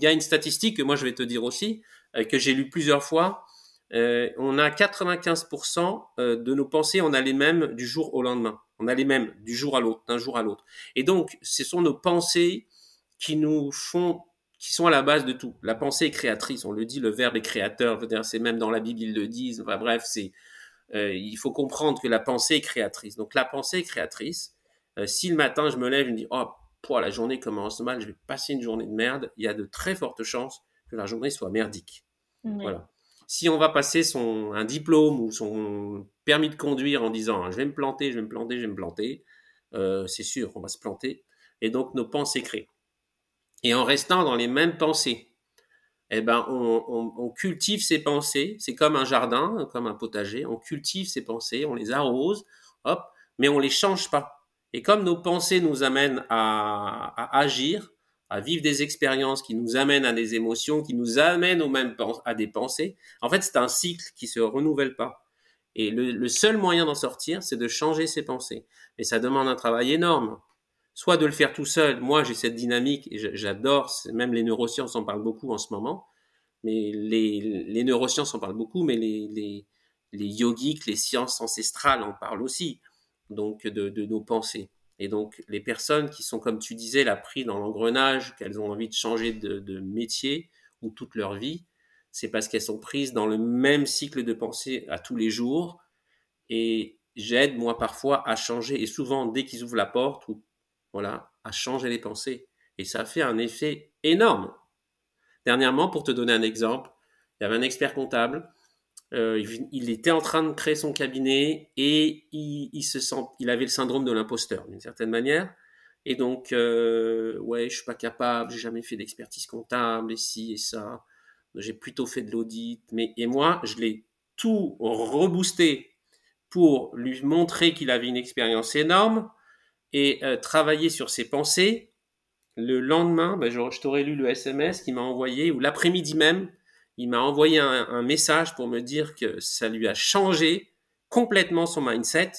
A: y a une statistique que moi je vais te dire aussi, que j'ai lu plusieurs fois. On a 95% de nos pensées, on a les mêmes du jour au lendemain. On a les mêmes du jour à l'autre, d'un jour à l'autre. Et donc, ce sont nos pensées qui nous font, qui sont à la base de tout. La pensée est créatrice, on le dit, le verbe est créateur. C'est même dans la Bible ils le disent. Enfin, bref, il faut comprendre que la pensée est créatrice. Donc, la pensée est créatrice. Si le matin je me lève et me dis, oh, la journée commence mal, je vais passer une journée de merde, il y a de très fortes chances que la journée soit merdique.
B: oui,
A: Voilà. Si on va passer un diplôme ou son permis de conduire en disant je vais me planter, je vais me planter, je vais me planter, c'est sûr, on va se planter. Et donc nos pensées créent. Et en restant dans les mêmes pensées, eh ben on cultive ces pensées. C'est comme un jardin, comme un potager. On cultive ces pensées, on les arrose, hop, mais on les change pas. Et comme nos pensées nous amènent à agir, à vivre des expériences qui nous amènent à des émotions, qui nous amènent au même à des pensées, en fait, c'est un cycle qui se renouvelle pas. Et le seul moyen d'en sortir, c'est de changer ses pensées. Et ça demande un travail énorme. Soit de le faire tout seul. Moi, j'ai cette dynamique et j'adore. Même les neurosciences en parlent beaucoup en ce moment. Mais les neurosciences en parlent beaucoup, mais les yogiques, les sciences ancestrales en parlent aussi. Donc, de nos pensées. Et donc, les personnes qui sont, comme tu disais, là, pris dans l'engrenage, qu'elles ont envie de changer de métier ou toute leur vie, c'est parce qu'elles sont prises dans le même cycle de pensée à tous les jours. Et j'aide, moi, parfois, à changer. Et souvent, dès qu'ils ouvrent la porte, ou, voilà, à changer les pensées. Et ça fait un effet énorme. Dernièrement, pour te donner un exemple, il y avait un expert comptable. Il était en train de créer son cabinet et il avait le syndrome de l'imposteur d'une certaine manière. Et donc, ouais, je suis pas capable, j'ai jamais fait d'expertise comptable et ci et ça. J'ai plutôt fait de l'audit. Et moi, je l'ai tout reboosté pour lui montrer qu'il avait une expérience énorme et travailler sur ses pensées. Le lendemain, ben, je t'aurais lu le SMS qu'il m'a envoyé, ou l'après-midi même, il m'a envoyé un message pour me dire que ça lui a changé complètement son mindset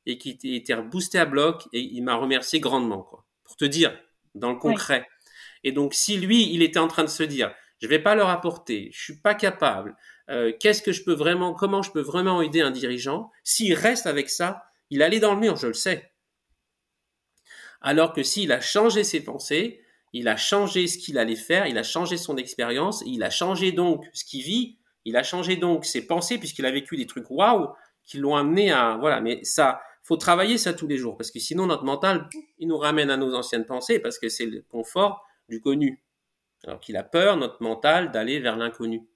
A: et qu'il était boosté à bloc et il m'a remercié grandement, quoi. Pour te dire, dans le
B: oui,
A: concret. Et donc, si lui, il était en train de se dire, je vais pas leur apporter, je suis pas capable, qu'est-ce que je peux vraiment, comment je peux vraiment aider un dirigeant, s'il reste avec ça, il allait dans le mur, je le sais. Alors que s'il a changé ses pensées, il a changé ce qu'il allait faire, il a changé son expérience, il a changé donc ce qu'il vit, il a changé donc ses pensées puisqu'il a vécu des trucs waouh qui l'ont amené à voilà. Mais ça, faut travailler ça tous les jours, parce que sinon notre mental, il nous ramène à nos anciennes pensées, parce que c'est le confort du connu. Alors qu'il a peur, notre mental, d'aller vers l'inconnu.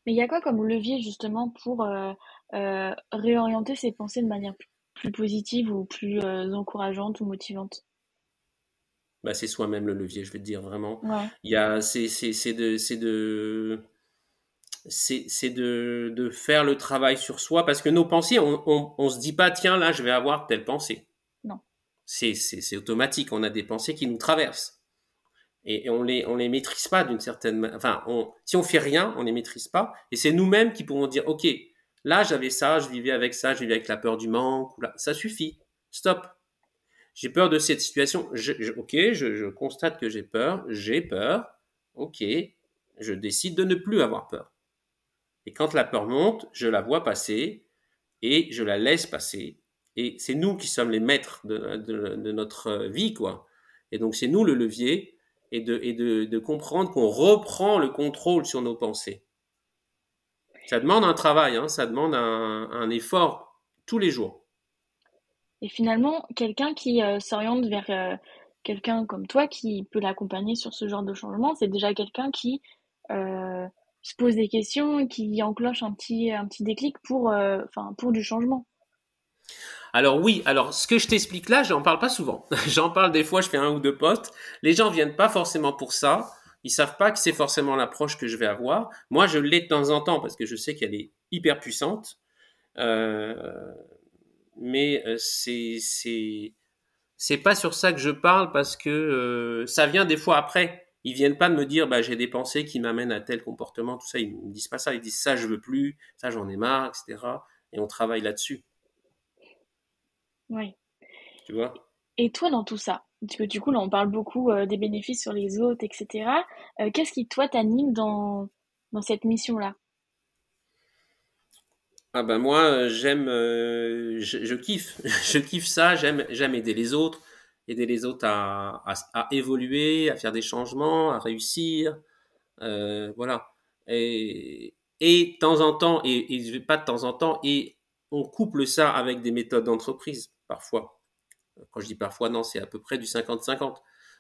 B: Mais il y a quoi comme levier justement pour réorienter ses pensées de manière plus positive ou plus encourageante ou motivante?
A: Bah, c'est soi-même le levier, je vais te dire vraiment.
B: Ouais.
A: Il y a, c'est de faire le travail sur soi, parce que nos pensées, on se dit pas, tiens, là, je vais avoir telle pensée.
B: Non.
A: C'est automatique. On a des pensées qui nous traversent. Et on les maîtrise pas d'une certaine manière. Enfin, si on fait rien, on les maîtrise pas. Et c'est nous-mêmes qui pouvons dire, OK, là, j'avais ça, je vivais avec ça, je vivais avec la peur du manque, ou là, ça suffit. Stop. J'ai peur de cette situation. OK, je constate que j'ai peur. J'ai peur. OK. Je décide de ne plus avoir peur. Et quand la peur monte, je la vois passer et je la laisse passer. Et c'est nous qui sommes les maîtres de notre vie, quoi. Et donc, c'est nous le levier et de comprendre qu'on reprend le contrôle sur nos pensées. Ça demande un travail, hein, ça demande un effort tous les jours.
B: Et finalement, quelqu'un qui s'oriente vers quelqu'un comme toi qui peut l'accompagner sur ce genre de changement, c'est déjà quelqu'un qui euh, se pose des questions et qui enclenche un petit déclic enfin, pour du changement.
A: Alors oui, alors ce que je t'explique là, j'en parle pas souvent. J'en parle des fois, je fais un ou deux posts. Les gens viennent pas forcément pour ça. Ils savent pas que c'est forcément l'approche que je vais avoir. Moi, je l'ai de temps en temps parce que je sais qu'elle est hyper puissante. Euh, mais c'est pas sur ça que je parle parce que ça vient des fois après. Ils viennent pas de me dire bah j'ai des pensées qui m'amènent à tel comportement, tout ça. Ils me disent pas ça. Ils disent ça je veux plus, ça j'en ai marre, etc. Et on travaille là-dessus.
B: Ouais.
A: Tu vois.
B: Et toi, dans tout ça, parce que du coup, là, on parle beaucoup des bénéfices sur les autres, etc. Qu'est-ce qui, toi, t'anime dans cette mission-là?
A: Ah ben moi j'aime je kiffe je kiffe ça, j'aime aider les autres à évoluer, à faire des changements, à réussir, voilà. Et de temps en temps et pas de temps en temps et on couple ça avec des méthodes d'entreprise parfois. Quand je dis parfois non, c'est à peu près du 50-50.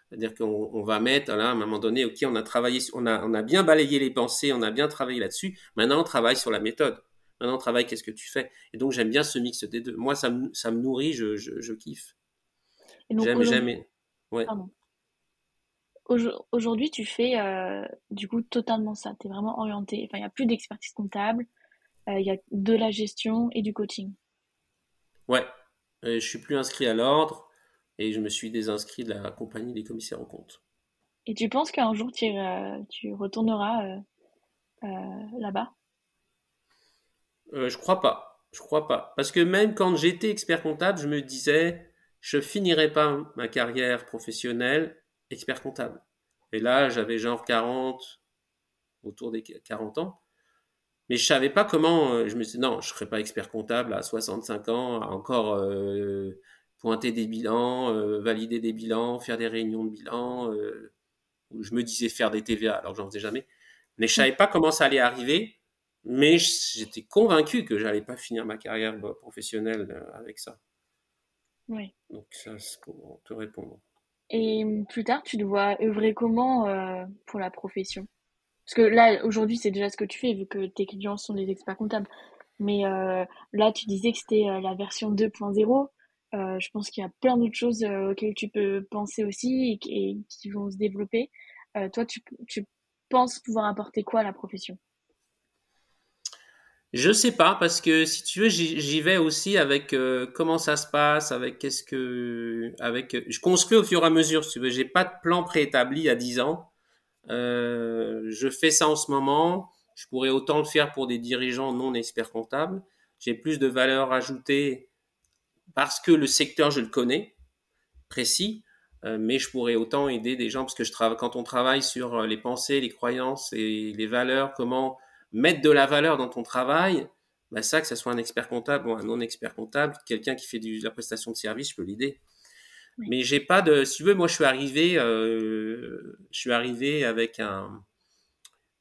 A: C'est-à-dire qu'on va mettre, là, à un moment donné, ok, on a travaillé, on a bien balayé les pensées, on a bien travaillé là-dessus. Maintenant, on travaille sur la méthode. Maintenant, on travaille qu'est-ce que tu fais. Et donc, j'aime bien ce mix des deux. Moi, ça me nourrit, je kiffe.
B: Et donc aujourd'hui,
A: Ouais.
B: pardon. Aujourd'hui, tu fais du coup totalement ça. Tu es vraiment orienté. Enfin, il n'y a plus d'expertise comptable, il y a de la gestion et du coaching.
A: Ouais. Je suis plus inscrit à l'ordre et je me suis désinscrit de la compagnie des commissaires aux comptes.
B: Et tu penses qu'un jour tu retourneras là-bas?
A: Je crois pas. Je crois pas. Parce que même quand j'étais expert comptable, je me disais, je finirai pas ma carrière professionnelle expert comptable. Et là, j'avais genre 40, autour des 40 ans. Mais je savais pas comment, je me suis dit, non, je serai pas expert comptable à 65 ans, à encore pointer des bilans, valider des bilans, faire des réunions de bilan. Où je me disais faire des TVA alors que j'en faisais jamais. Mais je savais pas comment ça allait arriver. Mais j'étais convaincu que j'allais pas finir ma carrière professionnelle avec ça.
B: Oui.
A: Donc ça, c'est pour te répondre.
B: Et plus tard, tu dois œuvrer comment pour la profession? Parce que là, aujourd'hui, c'est déjà ce que tu fais, vu que tes clients sont des experts comptables. Mais là, tu disais que c'était la version 2.0. Je pense qu'il y a plein d'autres choses auxquelles tu peux penser aussi et qui vont se développer. Toi, tu penses pouvoir apporter quoi à la profession?
A: Je sais pas parce que si tu veux, j'y vais aussi avec comment ça se passe, avec je construis au fur et à mesure. Si tu veux, j'ai pas de plan préétabli à 10 ans. Je fais ça en ce moment. Je pourrais autant le faire pour des dirigeants non experts comptables. J'ai plus de valeur ajoutée parce que le secteur, je le connais, précis, mais je pourrais autant aider des gens parce que quand on travaille sur les pensées, les croyances et les valeurs, comment mettre de la valeur dans ton travail, bah ça, que ce soit un expert comptable ou un non expert comptable, quelqu'un qui fait de la prestation de service, je peux l'aider.
B: Oui.
A: Mais j'ai pas de, si tu veux, moi je suis arrivé avec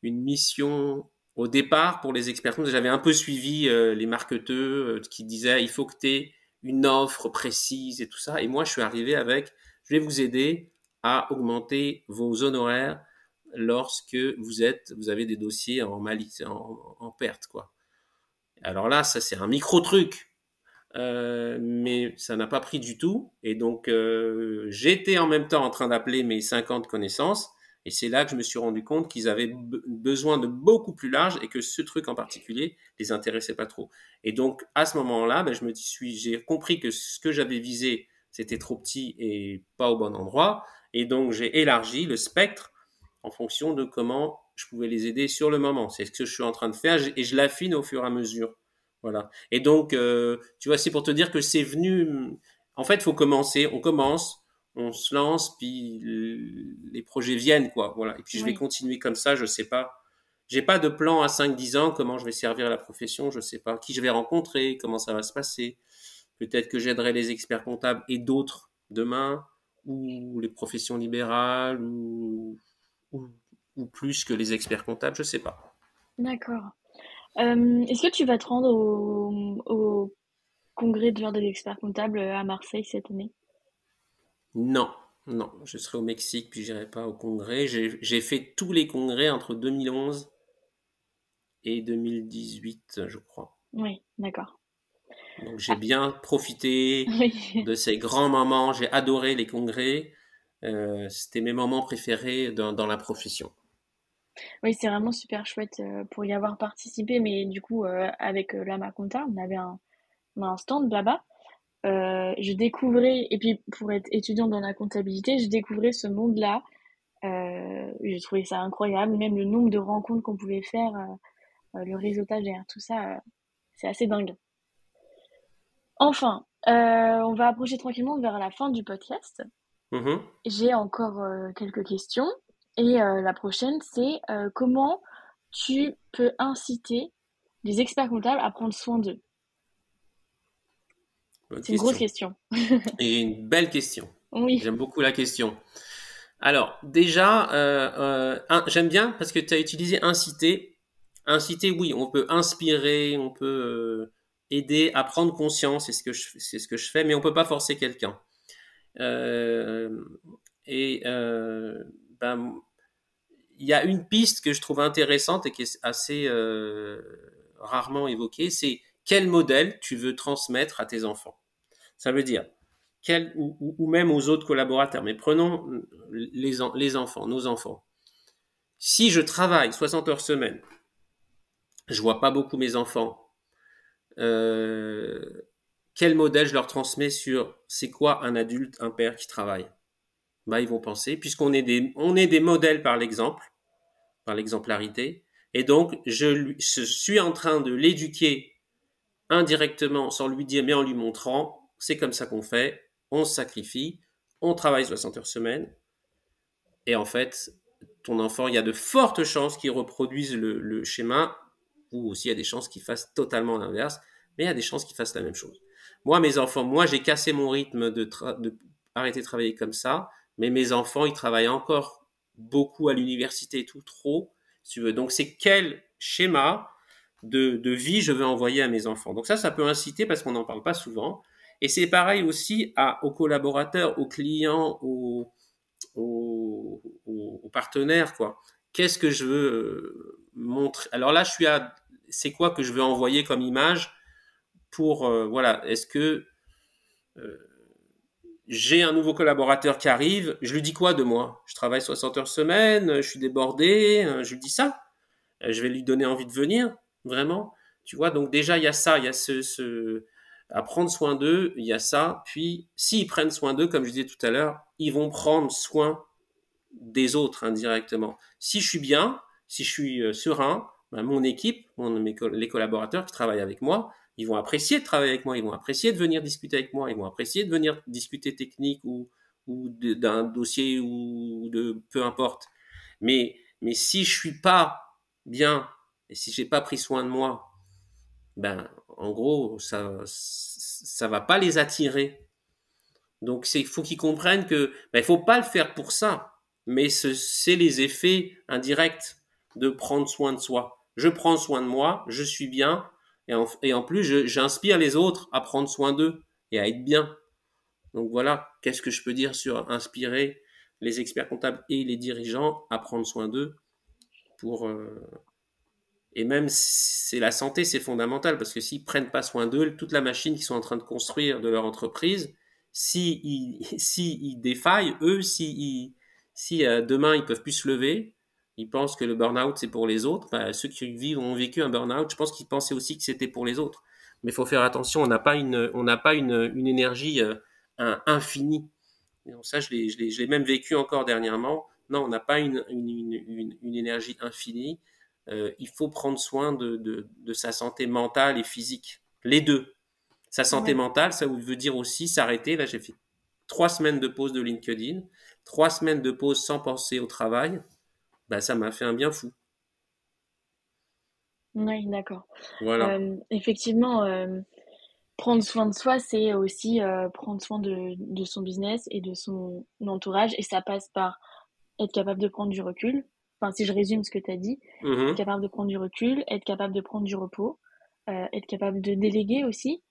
A: une mission au départ pour les experts comptables. J'avais un peu suivi les marketeurs qui disaient il faut que tu aies une offre précise et tout ça. Et moi, je suis arrivé avec, je vais vous aider à augmenter vos honoraires lorsque vous avez des dossiers en malice, en perte, quoi. Alors là, ça c'est un micro truc, mais ça n'a pas pris du tout. Et donc, j'étais en même temps en train d'appeler mes 50 connaissances. Et c'est là que je me suis rendu compte qu'ils avaient besoin de beaucoup plus large et que ce truc en particulier les intéressait pas trop. Et donc, à ce moment-là, ben, j'ai compris que ce que j'avais visé, c'était trop petit et pas au bon endroit. Et donc, j'ai élargi le spectre en fonction de comment je pouvais les aider sur le moment. C'est ce que je suis en train de faire et je l'affine au fur et à mesure. Voilà. Et donc, tu vois, c'est pour te dire que c'est venu. En fait, il faut commencer. On commence, on se lance, puis les projets viennent, quoi. Voilà. Et puis je vais
B: Oui.
A: continuer comme ça. Je sais pas. J'ai pas de plan à 5-10 ans. Comment je vais servir la profession, je sais pas. Qui je vais rencontrer, comment ça va se passer. Peut-être que j'aiderai les experts comptables et d'autres demain, ou les professions libérales, ou, ou plus que les experts comptables, je sais pas.
B: D'accord. Est-ce que tu vas te rendre au congrès de l'ordre des experts comptables à Marseille cette année?
A: Non, non, je serai au Mexique, puis j'irai pas au congrès. J'ai fait tous les congrès entre 2011 et 2018, je crois.
B: Oui, d'accord.
A: Donc j'ai bien profité
B: Oui.
A: de ces grands moments. J'ai adoré les congrès. C'était mes moments préférés dans la profession.
B: Oui, c'est vraiment super chouette pour y avoir participé, mais du coup, avec Lama Conta, on a un stand là-bas. Je découvrais, et puis pour être étudiante dans la comptabilité, je découvrais ce monde-là. J'ai trouvé ça incroyable, même le nombre de rencontres qu'on pouvait faire, le réseautage derrière tout ça, c'est assez dingue. Enfin, on va approcher tranquillement vers la fin du podcast.
A: Mhm.
B: J'ai encore quelques questions. Et la prochaine, c'est comment tu peux inciter les experts comptables à prendre soin d'eux?
A: Bonne
B: C'est une grosse
A: question.
B: question.
A: Et une belle question.
B: Oui,
A: J'aime beaucoup la question. Alors, déjà, j'aime bien parce que tu as utilisé inciter. Inciter, oui, on peut inspirer, on peut aider à prendre conscience, c'est ce que je fais, mais on peut pas forcer quelqu'un. Euh, et ben, il y a une piste que je trouve intéressante et qui est assez rarement évoquée, c'est quel modèle tu veux transmettre à tes enfants. Ça veut dire ou même aux autres collaborateurs. Mais prenons les enfants, nos enfants. Si je travaille 60 heures semaine, je vois pas beaucoup mes enfants, euh, quel modèle je leur transmets sur c'est quoi un adulte, un père qui travaille? Bah, ils vont penser, puisqu'on on est des modèles par l'exemple, par l'exemplarité, et donc je suis en train de l'éduquer indirectement sans lui dire, mais en lui montrant, c'est comme ça qu'on fait, on se sacrifie, on travaille 60 heures semaine, et en fait, ton enfant, il y a de fortes chances qu'il reproduise le schéma, ou aussi il y a des chances qu'il fasse totalement l'inverse, mais il y a des chances qu'il fasse la même chose. Moi, mes enfants, moi, j'ai cassé mon rythme de arrêter de travailler comme ça, mais mes enfants, ils travaillent encore beaucoup à l'université et tout, trop, si tu veux. Donc, c'est quel schéma de vie je veux envoyer à mes enfants. Donc ça peut inciter parce qu'on n'en parle pas souvent. Et c'est pareil aussi aux collaborateurs, aux clients, aux partenaires, quoi. Qu'est-ce que je veux montrer? Alors là, c'est quoi que je veux envoyer comme image pour, voilà, est-ce que euh, j'ai un nouveau collaborateur qui arrive, je lui dis quoi de moi? Je travaille 60 heures semaine, je suis débordé, je lui dis ça. Je vais lui donner envie de venir, vraiment. Tu vois, donc déjà, il y a ça, il y a à prendre soin d'eux, il y a ça. Puis, s'ils prennent soin d'eux, comme je disais tout à l'heure, ils vont prendre soin des autres indirectement. Si je suis bien, si je suis serein, ben, mon équipe, les collaborateurs qui travaillent avec moi, ils vont apprécier de travailler avec moi, ils vont apprécier de venir discuter avec moi, ils vont apprécier de venir discuter technique ou d'un dossier ou de peu importe. Mais si je suis pas bien et si j'ai pas pris soin de moi, ben en gros ça va pas les attirer. Donc il faut qu'ils comprennent que ben, il faut pas le faire pour ça, mais c'est les effets indirects de prendre soin de soi. Je prends soin de moi, je suis bien et en plus j'inspire les autres à prendre soin d'eux et à être bien. Donc voilà, qu'est-ce que je peux dire sur inspirer les experts comptables et les dirigeants à prendre soin d'eux pour et même c'est la santé, c'est fondamental parce que s'ils prennent pas soin d'eux, toute la machine qu'ils sont en train de construire de leur entreprise, si ils défaillent, eux, si demain ils peuvent plus se lever, ils pensent que le burn-out c'est pour les autres. Bah, ceux qui ont vécu un burn-out, je pense qu'ils pensaient aussi que c'était pour les autres. Mais il faut faire attention, on n'a pas une énergie infinie. Et ça, je l'ai même vécu encore dernièrement. Non, on n'a pas une énergie infinie. Il faut prendre soin de sa santé mentale et physique. Les deux. Sa santé
B: Ouais.
A: mentale, ça veut dire aussi s'arrêter. Là, j'ai fait 3 semaines de pause de LinkedIn, 3 semaines de pause sans penser au travail. Bah, ça m'a fait un bien fou.
B: Oui, d'accord.
A: Voilà.
B: Effectivement, prendre soin de soi, c'est aussi prendre soin de son business et de son entourage. Et ça passe par être capable de prendre du recul. Enfin, si je résume ce que tu as dit, être
A: Mhm.
B: capable de prendre du recul, être capable de prendre du repos, être capable de déléguer aussi,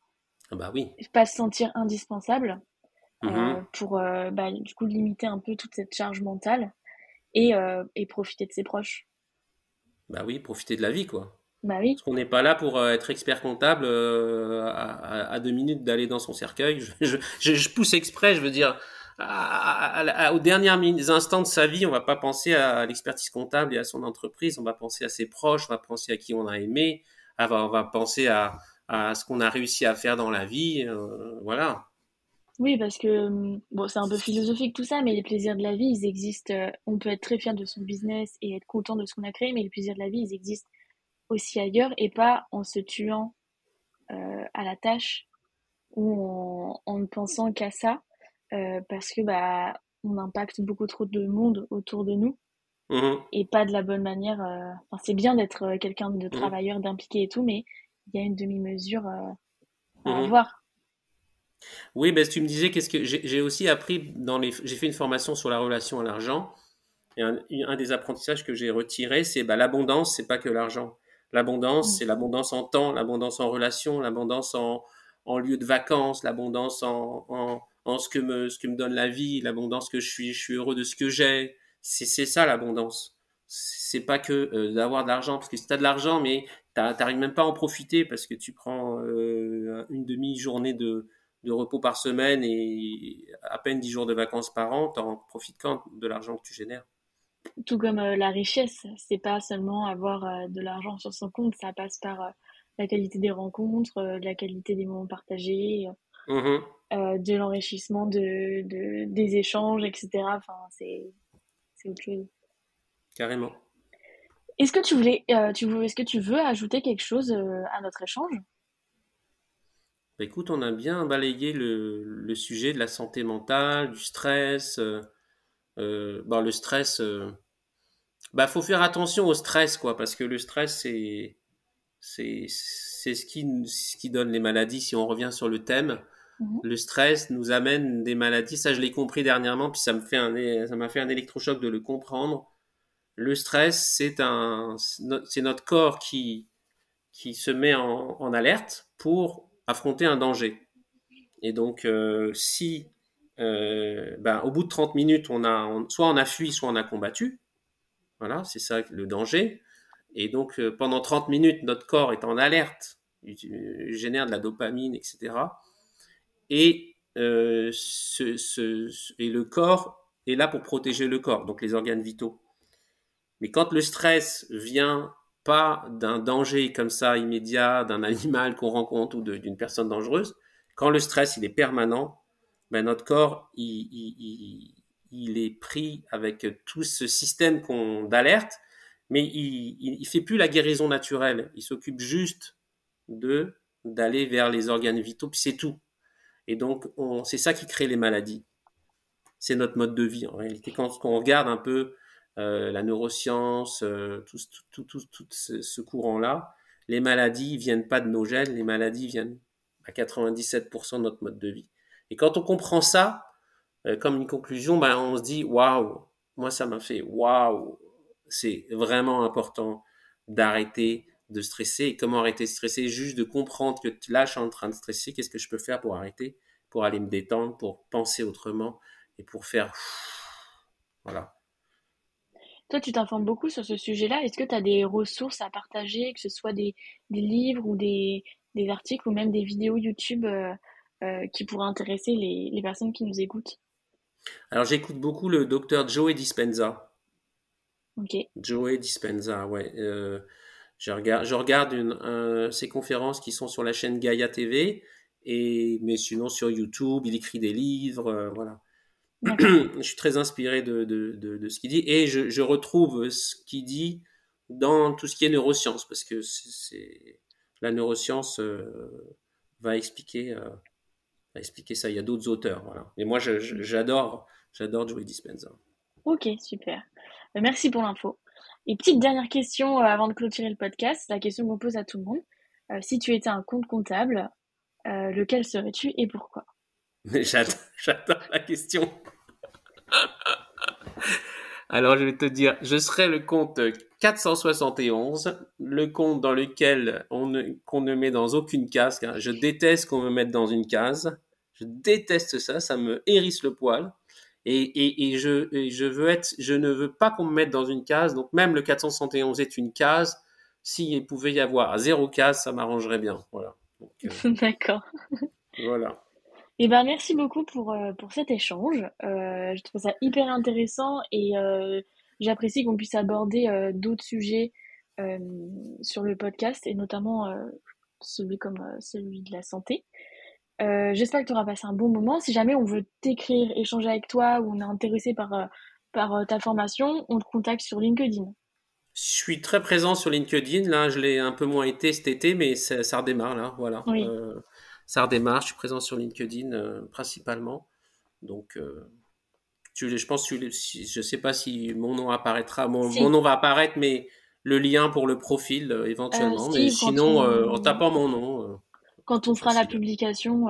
A: Ah bah oui.
B: pas se sentir indispensable
A: Mhm.
B: pour bah, du coup limiter un peu toute cette charge mentale et profiter de ses proches.
A: Bah oui, profiter de la vie, quoi.
B: Bah oui,
A: Parce qu'on n'est pas là pour être expert comptable à 2 minutes d'aller dans son cercueil. Je pousse exprès, je veux dire, aux derniers instants de sa vie, on va pas penser à l'expertise comptable et à son entreprise, on va penser à ses proches, on va penser à qui on a aimé, on va penser à ce qu'on a réussi à faire dans la vie. Voilà.
B: oui, parce que bon, c'est un peu philosophique tout ça, mais les plaisirs de la vie, ils existent. On peut être très fier de son business et être content de ce qu'on a créé, mais les plaisirs de la vie, ils existent aussi ailleurs et pas en se tuant à la tâche ou en ne pensant qu'à ça, parce que bah on impacte beaucoup trop de monde autour de nous
A: Mhm,
B: et pas de la bonne manière. Enfin, c'est bien d'être quelqu'un de
A: mhm,
B: travailleur, d'impliqué et tout, mais il y a une demi-mesure à
A: mhm.
B: avoir.
A: Oui, ben, tu me disais, qu'est-ce que j'ai aussi appris j'ai fait une formation sur la relation à l'argent. Et un des apprentissages que j'ai retiré, c'est bah, l'abondance, c'est pas que l'argent. L'abondance,
B: Mm.
A: c'est l'abondance en temps, l'abondance en relation, l'abondance en lieu de vacances, l'abondance en ce que me donne la vie, l'abondance que je suis heureux de ce que j'ai. C'est ça l'abondance. C'est pas que d'avoir de l'argent, parce que si tu as de l'argent, mais t'arrives même pas à en profiter parce que tu prends une demi-journée de repos par semaine et à peine 10 jours de vacances par an, t'en profites quand de l'argent que tu génères?
B: Tout comme la richesse, c'est pas seulement avoir de l'argent sur son compte, ça passe par la qualité des rencontres, la qualité des moments partagés,
A: Mhm,
B: de l'enrichissement des échanges, etc. Enfin, c'est autre chose.
A: carrément.
B: Est-ce que tu veux ajouter quelque chose à notre échange?
A: Bah, écoute, on a bien balayé le sujet de la santé mentale, du stress. Bon, le stress, bah, faut faire attention au stress, quoi, parce que le stress, c'est ce qui donne les maladies. Si on revient sur le thème,
B: Mhm.
A: le stress nous amène des maladies. Ça, je l'ai compris dernièrement, puis ça m'a fait un électrochoc de le comprendre. Le stress, c'est notre corps qui se met en alerte pour affronter un danger. Et donc, si ben, au bout de 30 minutes, soit on a fui, soit on a combattu, voilà, c'est ça le danger. Et donc, pendant 30 minutes, notre corps est en alerte, il génère de la dopamine, etc. Et, et le corps est là pour protéger le corps, donc les organes vitaux. Mais quand le stress vient pas d'un danger comme ça immédiat, d'un animal qu'on rencontre ou d'une personne dangereuse, quand le stress il est permanent, ben notre corps il est pris avec tout ce système d'alerte, mais il fait plus la guérison naturelle. Il s'occupe juste de d'aller vers les organes vitaux, puis c'est tout. Et donc c'est ça qui crée les maladies, c'est notre mode de vie en réalité. Quand on regarde un peu la neuroscience, tout ce courant-là, les maladies viennent pas de nos gènes, les maladies viennent à 97% de notre mode de vie. Et quand on comprend ça, comme une conclusion, ben, on se dit waouh, moi ça m'a fait waouh, c'est vraiment important d'arrêter de stresser. Et comment arrêter de stresser? Juste de comprendre que là je suis en train de stresser, qu'est-ce que je peux faire pour arrêter? pour aller me détendre, pour penser autrement et pour faire... Voilà.
B: Toi, tu t'informes beaucoup sur ce sujet-là. Est-ce que tu as des ressources à partager, que ce soit des livres ou des articles ou même des vidéos YouTube qui pourraient intéresser les personnes qui nous écoutent?
A: Alors j'écoute beaucoup le docteur Joe Dispenza.
B: Ok,
A: Joe Dispenza, ouais. Je regarde ses conférences qui sont sur la chaîne Gaia TV, mais sinon sur YouTube, il écrit des livres, voilà.
B: d'accord.
A: Je suis très inspiré de ce qu'il dit et je retrouve ce qu'il dit dans tout ce qui est neurosciences parce que la neuroscience va expliquer ça. Il y a d'autres auteurs, voilà. Et moi, j'adore Joe Dispenza.
B: Ok, super. Merci pour l'info. Et petite dernière question avant de clôturer le podcast, la question qu'on pose à tout le monde. Si tu étais un compte comptable, lequel serais-tu et pourquoi?
A: Mais j'adore la question. Alors, je vais te dire, je serai le compte 471, le compte dans lequel qu'on ne met dans aucune case, car je déteste qu'on me mette dans une case. Je déteste ça, ça me hérisse le poil. Et je ne veux pas qu'on me mette dans une case. Donc, même le 471 est une case. S'il pouvait y avoir 0 case, ça m'arrangerait bien. Voilà. Donc,
B: D'accord.
A: voilà.
B: Eh ben, merci beaucoup pour cet échange. Je trouve ça hyper intéressant et j'apprécie qu'on puisse aborder d'autres sujets euh, sur le podcast et notamment celui comme celui de la santé. J'espère que tu auras passé un bon moment. Si jamais on veut t'écrire, échanger avec toi ou on est intéressé par ta formation, on te contacte sur LinkedIn.
A: Je suis très présent sur LinkedIn. Là, je l'ai un peu moins été cet été, mais ça redémarre là. Voilà.
B: Oui,
A: Ça redémarre. Je suis présent sur LinkedIn principalement. Donc, je pense que je sais pas si mon nom apparaîtra. Mon
B: si.
A: nom va apparaître, mais le lien pour le profil éventuellement. Mais
B: Si,
A: sinon, en tapant mon nom,
B: quand on
A: c'est
B: fera la
A: facile.
B: publication,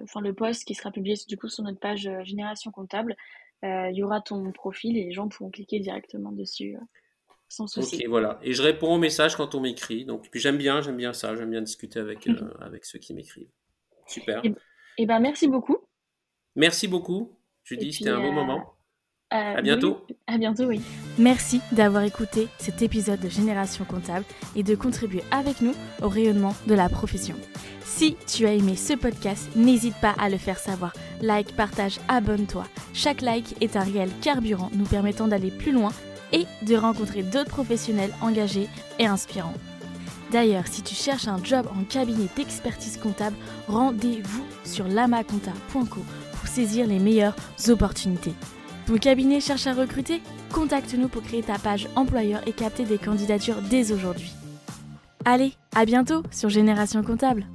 B: enfin le post qui sera publié du coup sur notre page Génération Comptable, il y aura ton profil et les gens pourront cliquer directement dessus sans
A: Ok,
B: souci.
A: voilà. Et je réponds aux messages quand on m'écrit. Donc, puis j'aime bien ça. J'aime bien discuter avec ceux qui m'écrivent. Super.
B: Et, et ben merci beaucoup.
A: Merci beaucoup.
B: Et
A: Judy, c'était
B: puis
A: un bon moment. À
B: oui,
A: bientôt.
B: à bientôt, oui.
C: Merci d'avoir écouté cet épisode de Génération Comptable et de contribuer avec nous au rayonnement de la profession. Si tu as aimé ce podcast, n'hésite pas à le faire savoir. Like, partage, abonne-toi. Chaque like est un réel carburant nous permettant d'aller plus loin et de rencontrer d'autres professionnels engagés et inspirants. D'ailleurs, si tu cherches un job en cabinet d'expertise comptable, rendez-vous sur lamaconta.co pour saisir les meilleures opportunités. Ton cabinet cherche à recruter? Contacte-nous pour créer ta page employeur et capter des candidatures dès aujourd'hui. Allez, à bientôt sur Génération Comptable.